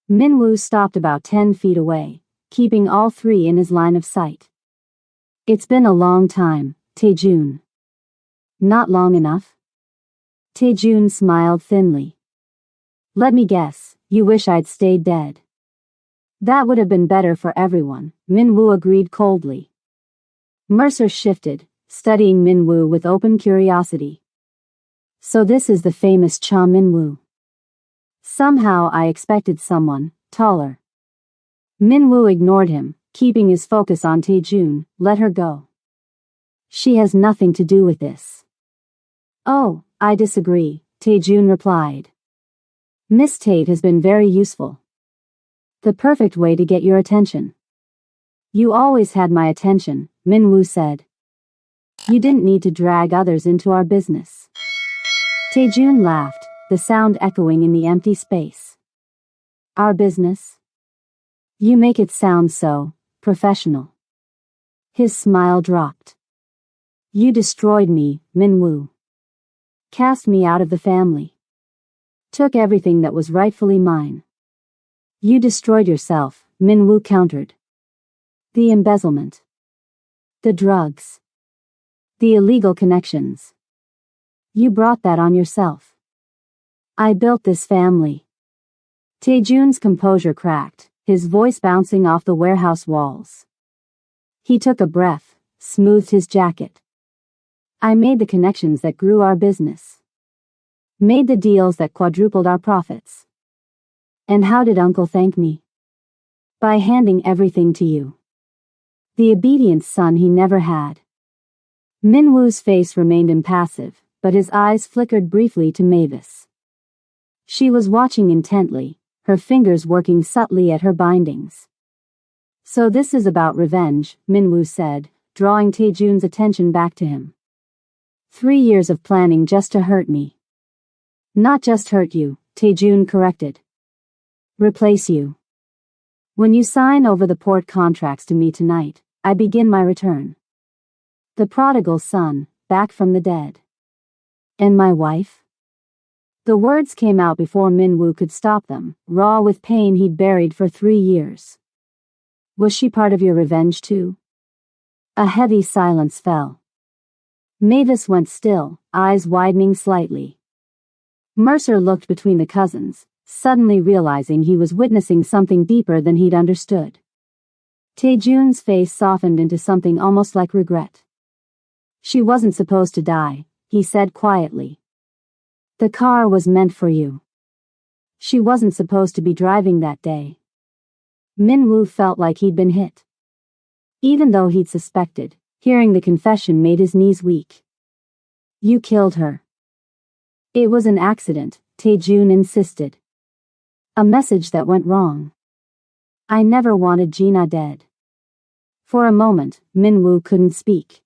Minwoo stopped about 10 feet away, keeping all 3 in his line of sight. It's been a long time, Tae-jun. Not long enough? Tae-jun smiled thinly. Let me guess, you wish I'd stayed dead. That would have been better for everyone, Minwoo agreed coldly. Mercer shifted, studying Minwoo with open curiosity. So this is the famous Cha Minwoo. Somehow I expected someone taller. Minwoo ignored him, keeping his focus on Tae-jun. Let her go. She has nothing to do with this. Oh, I disagree, Tae-jun replied. Miss Tate has been very useful. The perfect way to get your attention. You always had my attention, Minwoo said. You didn't need to drag others into our business. Tae-jun laughed, the sound echoing in the empty space. Our business? You make it sound so professional. His smile dropped. You destroyed me, Minwoo. Cast me out of the family. Took everything that was rightfully mine. You destroyed yourself, Minwoo countered. The embezzlement. The drugs. The illegal connections. You brought that on yourself. I built this family. Taejun's composure cracked, his voice bouncing off the warehouse walls. He took a breath, smoothed his jacket. I made the connections that grew our business. Made the deals that quadrupled our profits. And how did Uncle thank me? By handing everything to you. The obedient son he never had. Minwoo's face remained impassive, but his eyes flickered briefly to Mavis. She was watching intently, her fingers working subtly at her bindings. So this is about revenge, Minwoo said, drawing Taejun's attention back to him. 3 years of planning just to hurt me. Not just hurt you, Taejun corrected. Replace you. When you sign over the port contracts to me tonight, I begin my return. The prodigal son, back from the dead. And my wife? The words came out before Minwoo could stop them, raw with pain he'd buried for 3 years. Was she part of your revenge too? A heavy silence fell. Mavis went still, eyes widening slightly. Mercer looked between the cousins, suddenly realizing he was witnessing something deeper than he'd understood. Taejun's face softened into something almost like regret. She wasn't supposed to die, he said quietly. The car was meant for you. She wasn't supposed to be driving that day. Minwoo felt like he'd been hit. Even though he'd suspected, hearing the confession made his knees weak. You killed her. It was an accident, Taejun insisted. A message that went wrong. I never wanted Gina dead. For a moment, Minwoo couldn't speak.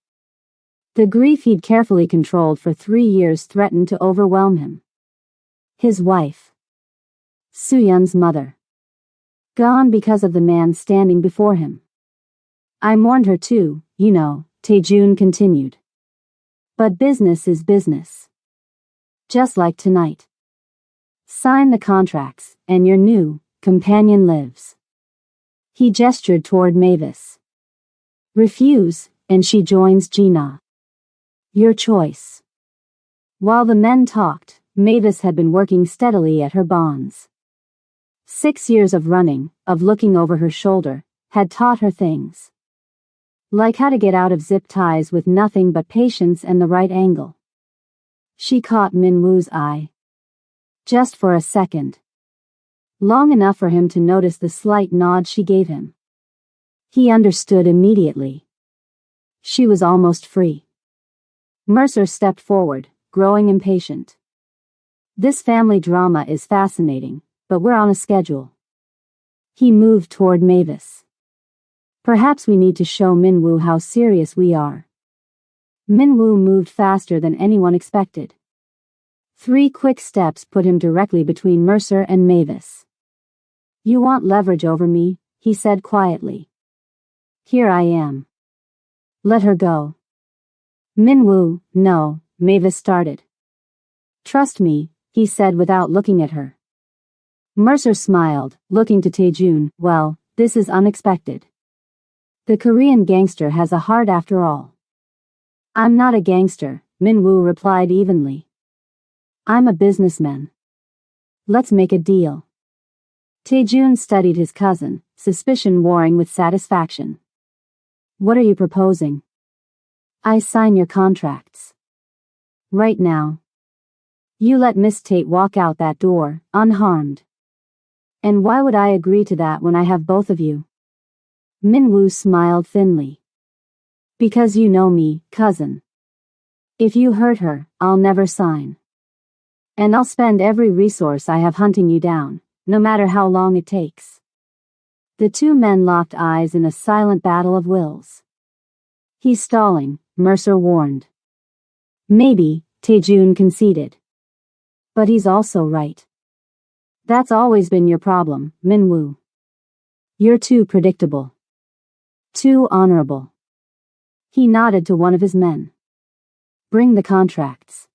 The grief he'd carefully controlled for 3 years threatened to overwhelm him. His wife. Suyun's mother. Gone because of the man standing before him. I mourned her too, you know, Taejun continued. But business is business. Just like tonight. Sign the contracts, and your new companion lives. He gestured toward Mavis. Refuse, and she joins Gina. Your choice. While the men talked, Mavis had been working steadily at her bonds. 6 years of running, of looking over her shoulder, had taught her things. Like how to get out of zip ties with nothing but patience and the right angle. She caught Minwoo's eye. Just for a second. Long enough for him to notice the slight nod she gave him. He understood immediately. She was almost free. Mercer stepped forward, growing impatient. This family drama is fascinating, but we're on a schedule. He moved toward Mavis. Perhaps we need to show Minwoo how serious we are. Minwoo moved faster than anyone expected. 3 quick steps put him directly between Mercer and Mavis. You want leverage over me, he said quietly. Here I am. Let her go. Minwoo, no, Mavis started. Trust me, he said without looking at her. Mercer smiled, looking to Taejun. Well, this is unexpected. The Korean gangster has a heart after all. I'm not a gangster, Minwoo replied evenly. I'm a businessman. Let's make a deal. Taejun studied his cousin, suspicion warring with satisfaction. What are you proposing? I sign your contracts. Right now. You let Miss Tate walk out that door, unharmed. And why would I agree to that when I have both of you? Minwoo smiled thinly. Because you know me, cousin. If you hurt her, I'll never sign. And I'll spend every resource I have hunting you down, no matter how long it takes. The 2 men locked eyes in a silent battle of wills. He's stalling, Mercer warned. Maybe, Taejun conceded. But he's also right. That's always been your problem, Minwoo. You're too predictable. Too honorable. He nodded to one of his men. Bring the contracts.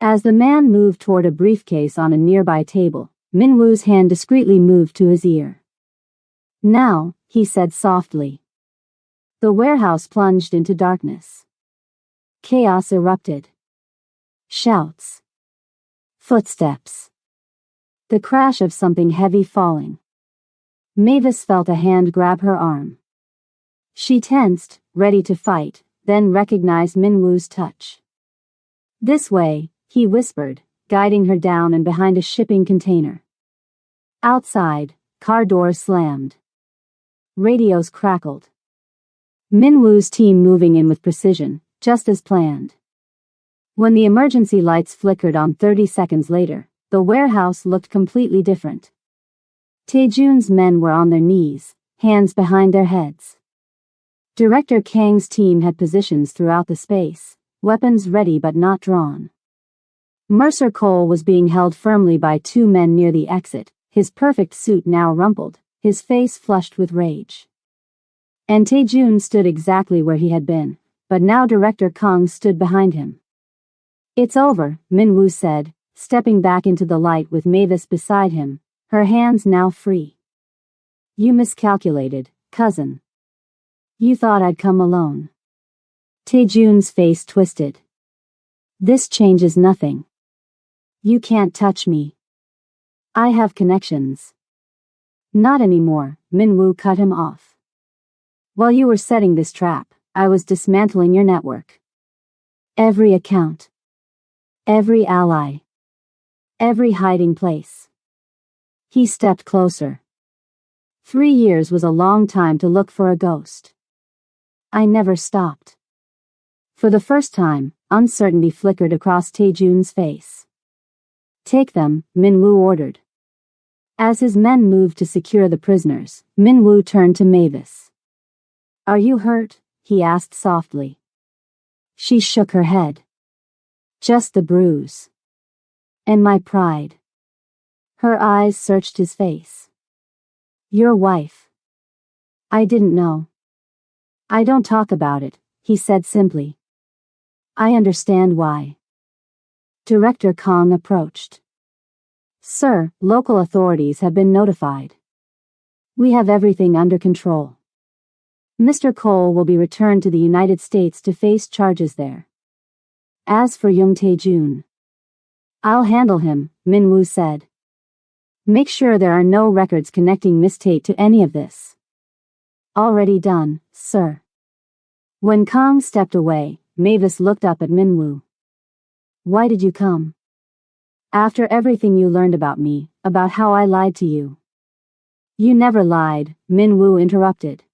As the man moved toward a briefcase on a nearby table, Minwoo's hand discreetly moved to his ear. Now, he said softly. The warehouse plunged into darkness. Chaos erupted. Shouts. Footsteps. The crash of something heavy falling. Mavis felt a hand grab her arm. She tensed, ready to fight, then recognized Minwoo's touch. "This way," he whispered, guiding her down and behind a shipping container. Outside, car doors slammed. Radios crackled. Minwoo's team moving in with precision, just as planned. When the emergency lights flickered on 30 seconds later, the warehouse looked completely different. Taejun's men were on their knees, hands behind their heads. Director Kang's team had positions throughout the space, weapons ready but not drawn. Mercer Cole was being held firmly by two men near the exit, his perfect suit now rumpled, his face flushed with rage. And Taejun stood exactly where he had been, but now Director Kang stood behind him. "It's over," Minwoo said, stepping back into the light with Mavis beside him, her hands now free. "You miscalculated, cousin. You thought I'd come alone." Taejun's face twisted. "This changes nothing. You can't touch me. I have connections." "Not anymore," Minwoo cut him off. "While you were setting this trap, I was dismantling your network. Every account. Every ally. Every hiding place." He stepped closer. 3 years was a long time to look for a ghost. "I never stopped." For the first time, uncertainty flickered across Taejun's face. "Take them," Minwoo ordered. As his men moved to secure the prisoners, Minwoo turned to Mavis. "Are you hurt?" he asked softly. She shook her head. "Just the bruise. And my pride." Her eyes searched his face. "Your wife." "I didn't know." "I don't talk about it," he said simply. "I understand why." Director Kang approached. "Sir, local authorities have been notified. We have everything under control. Mr. Cole will be returned to the United States to face charges there. As for young Taejun, I'll handle him," Minwoo said. "Make sure there are no records connecting Miss Tate to any of this." "Already done, sir." When Kang stepped away, Mavis looked up at Minwoo. "Why did you come?" "After everything you learned about me, about how I lied to you." "You never lied," Minwoo interrupted.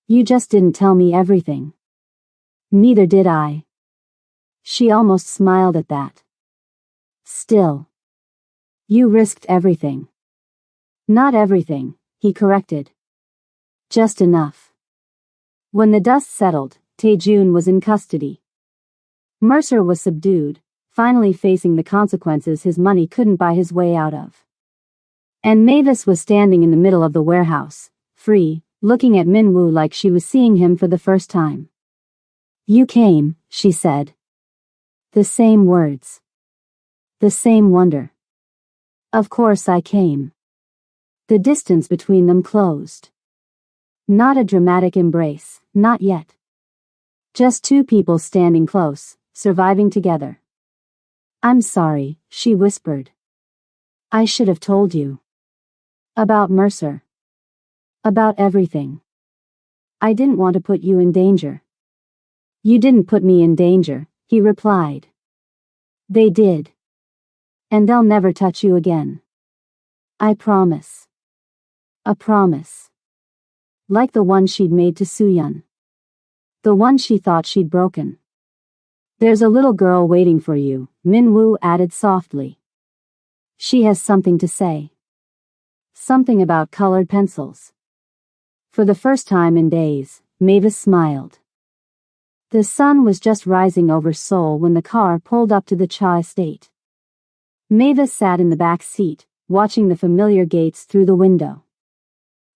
"You just didn't tell me everything." "Neither did I." She almost smiled at that. "Still. You risked everything." "Not everything," he corrected. "Just enough." When the dust settled, Taejun was in custody. Mercer was subdued, finally facing the consequences his money couldn't buy his way out of. And Mavis was standing in the middle of the warehouse, free, looking at Minwoo like she was seeing him for the first time. "You came," she said. The same words. The same wonder. "Of course I came." The distance between them closed. Not a dramatic embrace, not yet. Just two people standing close, surviving together. "I'm sorry," she whispered. "I should have told you. About Mercer. About everything. I didn't want to put you in danger." "You didn't put me in danger," he replied. "They did. And they'll never touch you again. I promise." A promise. Like the one she'd made to Soohyun. The one she thought she'd broken. "There's a little girl waiting for you," Minwoo added softly. "She has something to say. Something about colored pencils." For the first time in days, Mavis smiled. The sun was just rising over Seoul when the car pulled up to the Cha estate. Mavis sat in the back seat, watching the familiar gates through the window.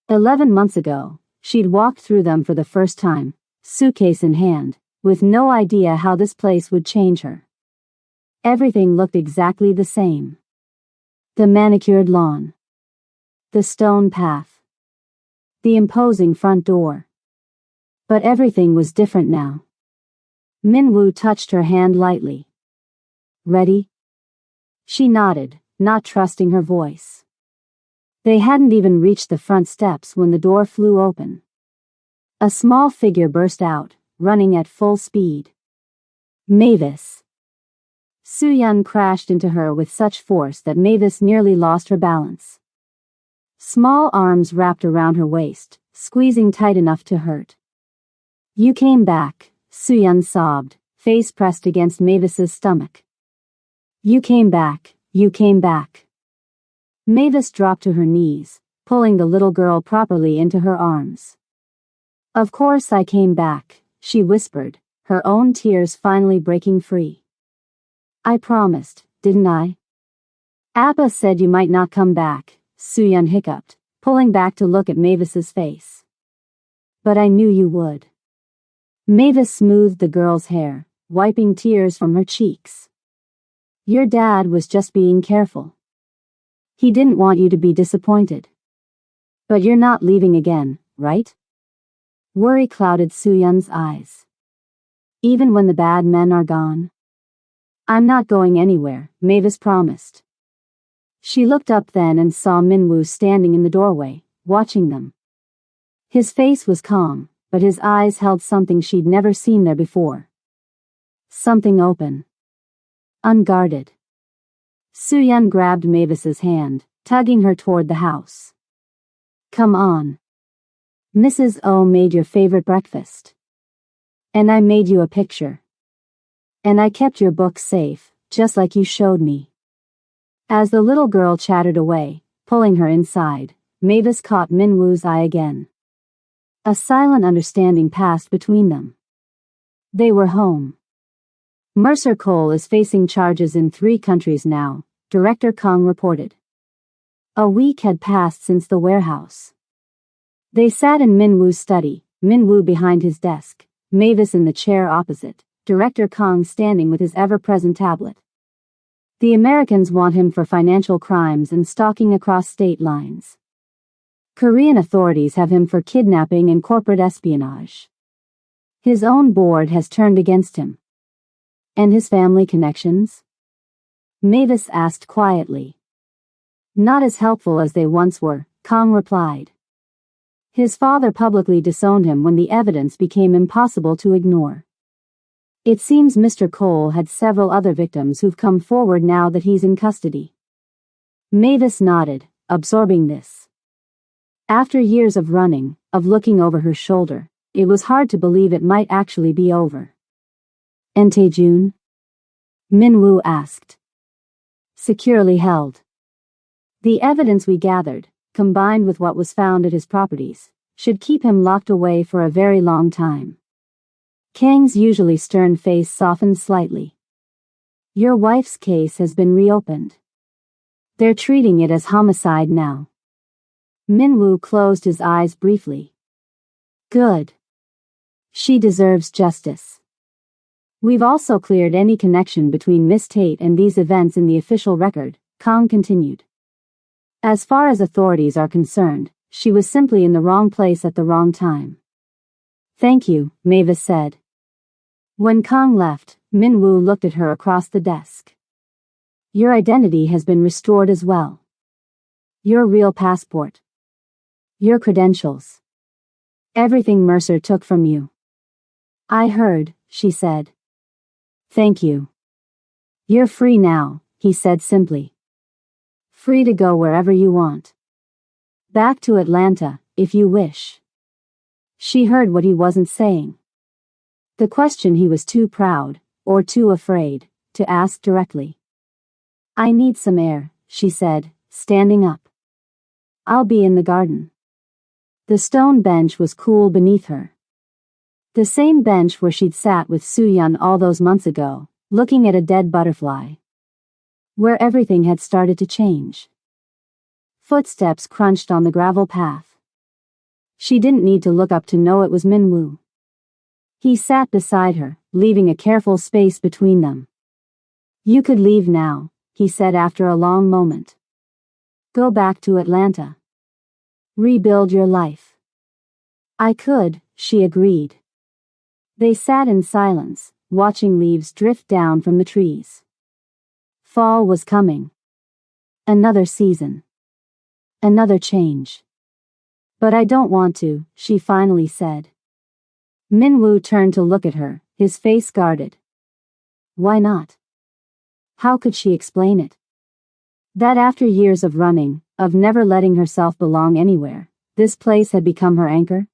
11 months ago, she'd walked through them for the first time, suitcase in hand, with no idea how this place would change her. Everything looked exactly the same. The manicured lawn. The stone path. The imposing front door. But everything was different now. Minwoo touched her hand lightly. Ready? She nodded, not trusting her voice. They hadn't even reached the front steps when the door flew open. A small figure burst out, running at full speed. Mavis. Soo-yeon crashed into her with such force that Mavis nearly lost her balance. Small arms wrapped around her waist, squeezing tight enough to hurt. You came back, Soo-yeon sobbed, face pressed against Mavis's stomach. You came back, you came back. Mavis dropped to her knees, pulling the little girl properly into her arms. Of course I came back, she whispered, her own tears finally breaking free. I promised, didn't I? Appa said you might not come back, Soo-yeon hiccuped, pulling back to look at Mavis's face. But I knew you would. Mavis smoothed the girl's hair, wiping tears from her cheeks. Your dad was just being careful. He didn't want you to be disappointed. But you're not leaving again, right? Worry clouded Soo-yeon's eyes. Even when the bad men are gone? I'm not going anywhere, Mavis promised. She looked up then and saw Minwoo standing in the doorway, watching them. His face was calm, but his eyes held something she'd never seen there before. Something open. Unguarded. Soo-yeon grabbed Mavis's hand, tugging her toward the house. Come on. Mrs. O made your favorite breakfast. And I made you a picture. And I kept your book safe, just like you showed me. As the little girl chattered away, pulling her inside, Mavis caught Minwoo's eye again. A silent understanding passed between them. They were home. Mercer Cole is facing charges in 3 countries now, Director Kong reported. A week had passed since the warehouse. They sat in Minwoo's study, Minwoo behind his desk, Mavis in the chair opposite, Director Kong standing with his ever-present tablet. The Americans want him for financial crimes and stalking across state lines. Korean authorities have him for kidnapping and corporate espionage. His own board has turned against him. And his family connections? Mavis asked quietly. Not as helpful as they once were, Kong replied. His father publicly disowned him when the evidence became impossible to ignore. It seems Mr. Cole had several other victims who've come forward now that he's in custody. Mavis nodded, absorbing this. After years of running, of looking over her shoulder, it was hard to believe it might actually be over. And Tae-jun? Minwoo asked. Securely held. The evidence we gathered, combined with what was found at his properties, should keep him locked away for a very long time. Kang's usually stern face softened slightly. Your wife's case has been reopened. They're treating it as homicide now. Minwoo closed his eyes briefly. Good. She deserves justice. We've also cleared any connection between Miss Tate and these events in the official record, Kong continued. As far as authorities are concerned, she was simply in the wrong place at the wrong time. Thank you, Mavis said. When Kong left, Minwoo looked at her across the desk. Your identity has been restored as well. Your real passport. Your credentials. Everything Mercer took from you. I heard, she said. Thank you. You're free now, he said simply. Free to go wherever you want. Back to Atlanta, if you wish. She heard what he wasn't saying. The question he was too proud, or too afraid, to ask directly. I need some air, she said, standing up. I'll be in the garden. The stone bench was cool beneath her. The same bench where she'd sat with Soo-yeon all those months ago, looking at a dead butterfly. Where everything had started to change. Footsteps crunched on the gravel path. She didn't need to look up to know it was Minwoo. He sat beside her, leaving a careful space between them. You could leave now, he said after a long moment. Go back to Atlanta. Rebuild your life. I could, she agreed. They sat in silence, watching leaves drift down from the trees. Fall was coming. Another season. Another change. But I don't want to, she finally said. Minwoo turned to look at her, his face guarded. Why not? How could she explain it? That after years of running, of never letting herself belong anywhere, this place had become her anchor?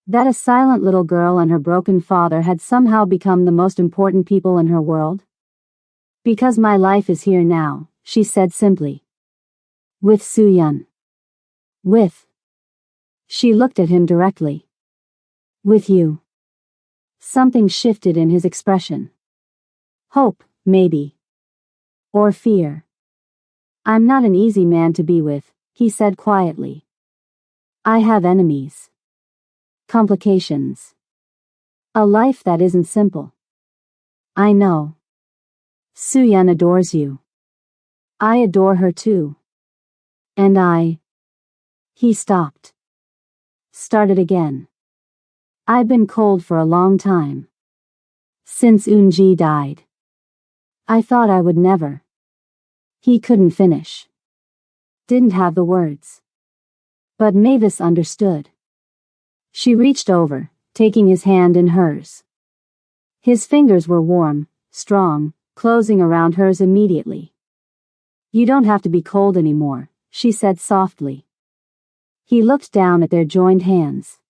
That a silent little girl and her broken father had somehow become the most important people in her world? Because my life is here now, she said simply. With Soo-yeon. With. She looked at him directly. With you. Something shifted in his expression. Hope, maybe. Or fear. I'm not an easy man to be with, he said quietly. I have enemies. Complications. A life that isn't simple. I know. Soo-yeon adores you. I adore her too. And I. He stopped. Started again. I've been cold for a long time. Since Eun-ji died. I thought I would never. He couldn't finish. Didn't have the words. But Mavis understood. She reached over, taking his hand in hers. His fingers were warm, strong, closing around hers immediately. You don't have to be cold anymore, she said softly. He looked down at their joined hands.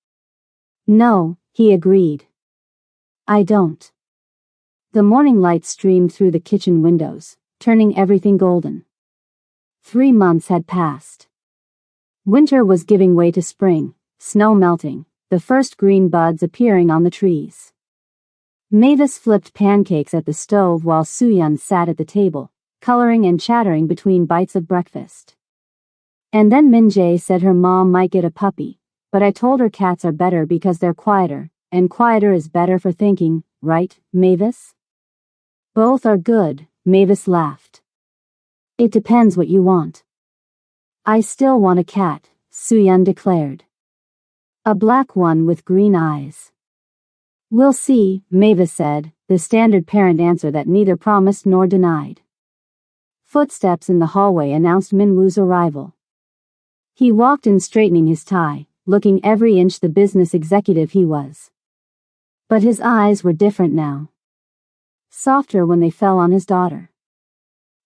No, he agreed. I don't. The morning light streamed through the kitchen windows, turning everything golden. 3 months had passed. Winter was giving way to spring, snow melting, the first green buds appearing on the trees. Mavis flipped pancakes at the stove while Soo-yeon sat at the table, coloring and chattering between bites of breakfast. And then Min-jae said her mom might get a puppy, but I told her cats are better because they're quieter, and quieter is better for thinking, right, Mavis? Both are good, Mavis laughed. It depends what you want. I still want a cat, Soo-yeon declared. A black one with green eyes. We'll see, Mavis said, the standard parent answer that neither promised nor denied. Footsteps in the hallway announced Minwoo's arrival. He walked in straightening his tie, looking every inch the business executive he was. But his eyes were different now. Softer when they fell on his daughter.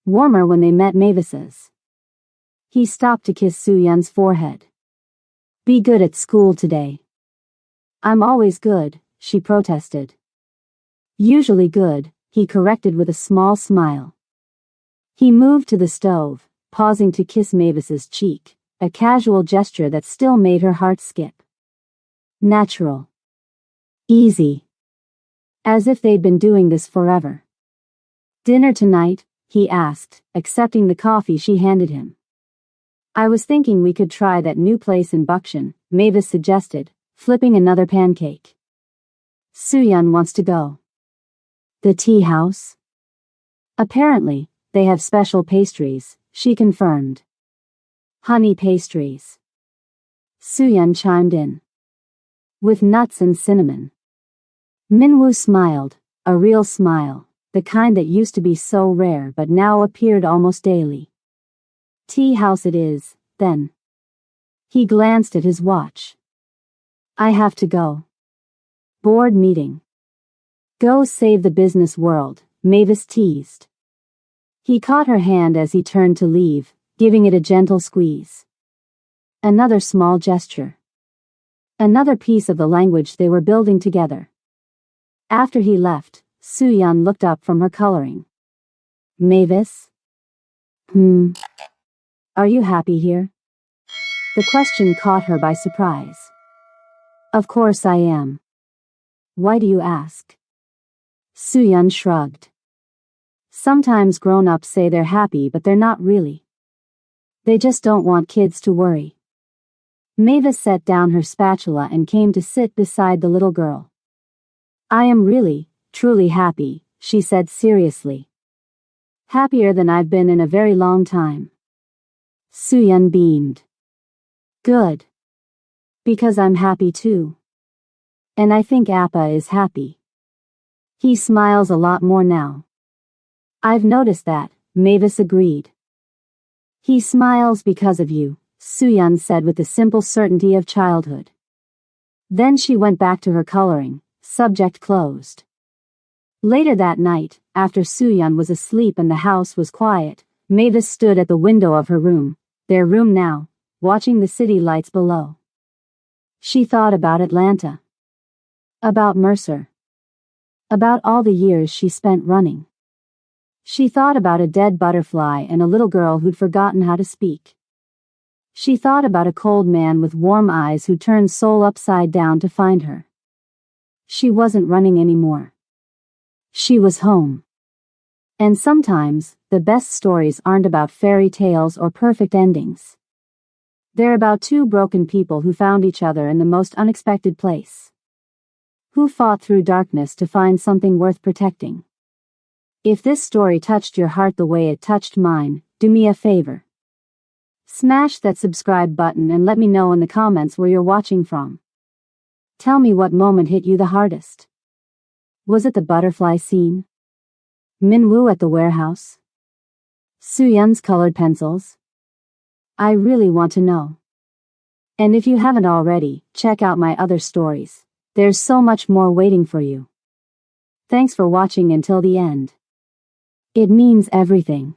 Warmer when they met Mavis's. He stopped to kiss Soo-yeon's forehead. Be good at school today. I'm always good, she protested. Usually good, he corrected with a small smile. He moved to the stove, pausing to kiss Mavis's cheek, a casual gesture that still made her heart skip. Natural. Easy. As if they'd been doing this forever. Dinner tonight? He asked, accepting the coffee she handed him. I was thinking we could try that new place in Buckshin, Mavis suggested, flipping another pancake. Soo-yeon wants to go. The tea house? Apparently, they have special pastries, she confirmed. Honey pastries. Soo-yeon chimed in. With nuts and cinnamon. Minwoo smiled, a real smile, the kind that used to be so rare but now appeared almost daily. Tea house it is, then. He glanced at his watch. I have to go. Board meeting. Go save the business world, Mavis teased. He caught her hand as he turned to leave, giving it a gentle squeeze. Another small gesture. Another piece of the language they were building together. After he left, Soo-yeon looked up from her coloring. Mavis? Are you happy here? The question caught her by surprise. Of course I am. Why do you ask? Soo-yeon shrugged. Sometimes grown-ups say they're happy but they're not really. They just don't want kids to worry. Mavis set down her spatula and came to sit beside the little girl. I am really, truly happy, she said seriously. Happier than I've been in a very long time. Soo-yeon beamed. Good. Because I'm happy too. And I think Appa is happy. He smiles a lot more now. I've noticed that, Mavis agreed. He smiles because of you, Suyun said with the simple certainty of childhood. Then she went back to her coloring, subject closed. Later that night, after Suyun was asleep and the house was quiet, Mavis stood at the window of her room, their room now, watching the city lights below. She thought about Atlanta. About Mercer. About all the years she spent running. She thought about a dead butterfly and a little girl who'd forgotten how to speak. She thought about a cold man with warm eyes who turned soul upside down to find her. She wasn't running anymore. She was home. And sometimes, the best stories aren't about fairy tales or perfect endings. They're about two broken people who found each other in the most unexpected place. Who fought through darkness to find something worth protecting. If this story touched your heart the way it touched mine, do me a favor. Smash that subscribe button and let me know in the comments where you're watching from. Tell me what moment hit you the hardest. Was it the butterfly scene? Minwoo at the warehouse? Suyun's colored pencils? I really want to know. And if you haven't already, check out my other stories. There's so much more waiting for you. Thanks for watching until the end. It means everything.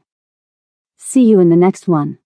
See you in the next one.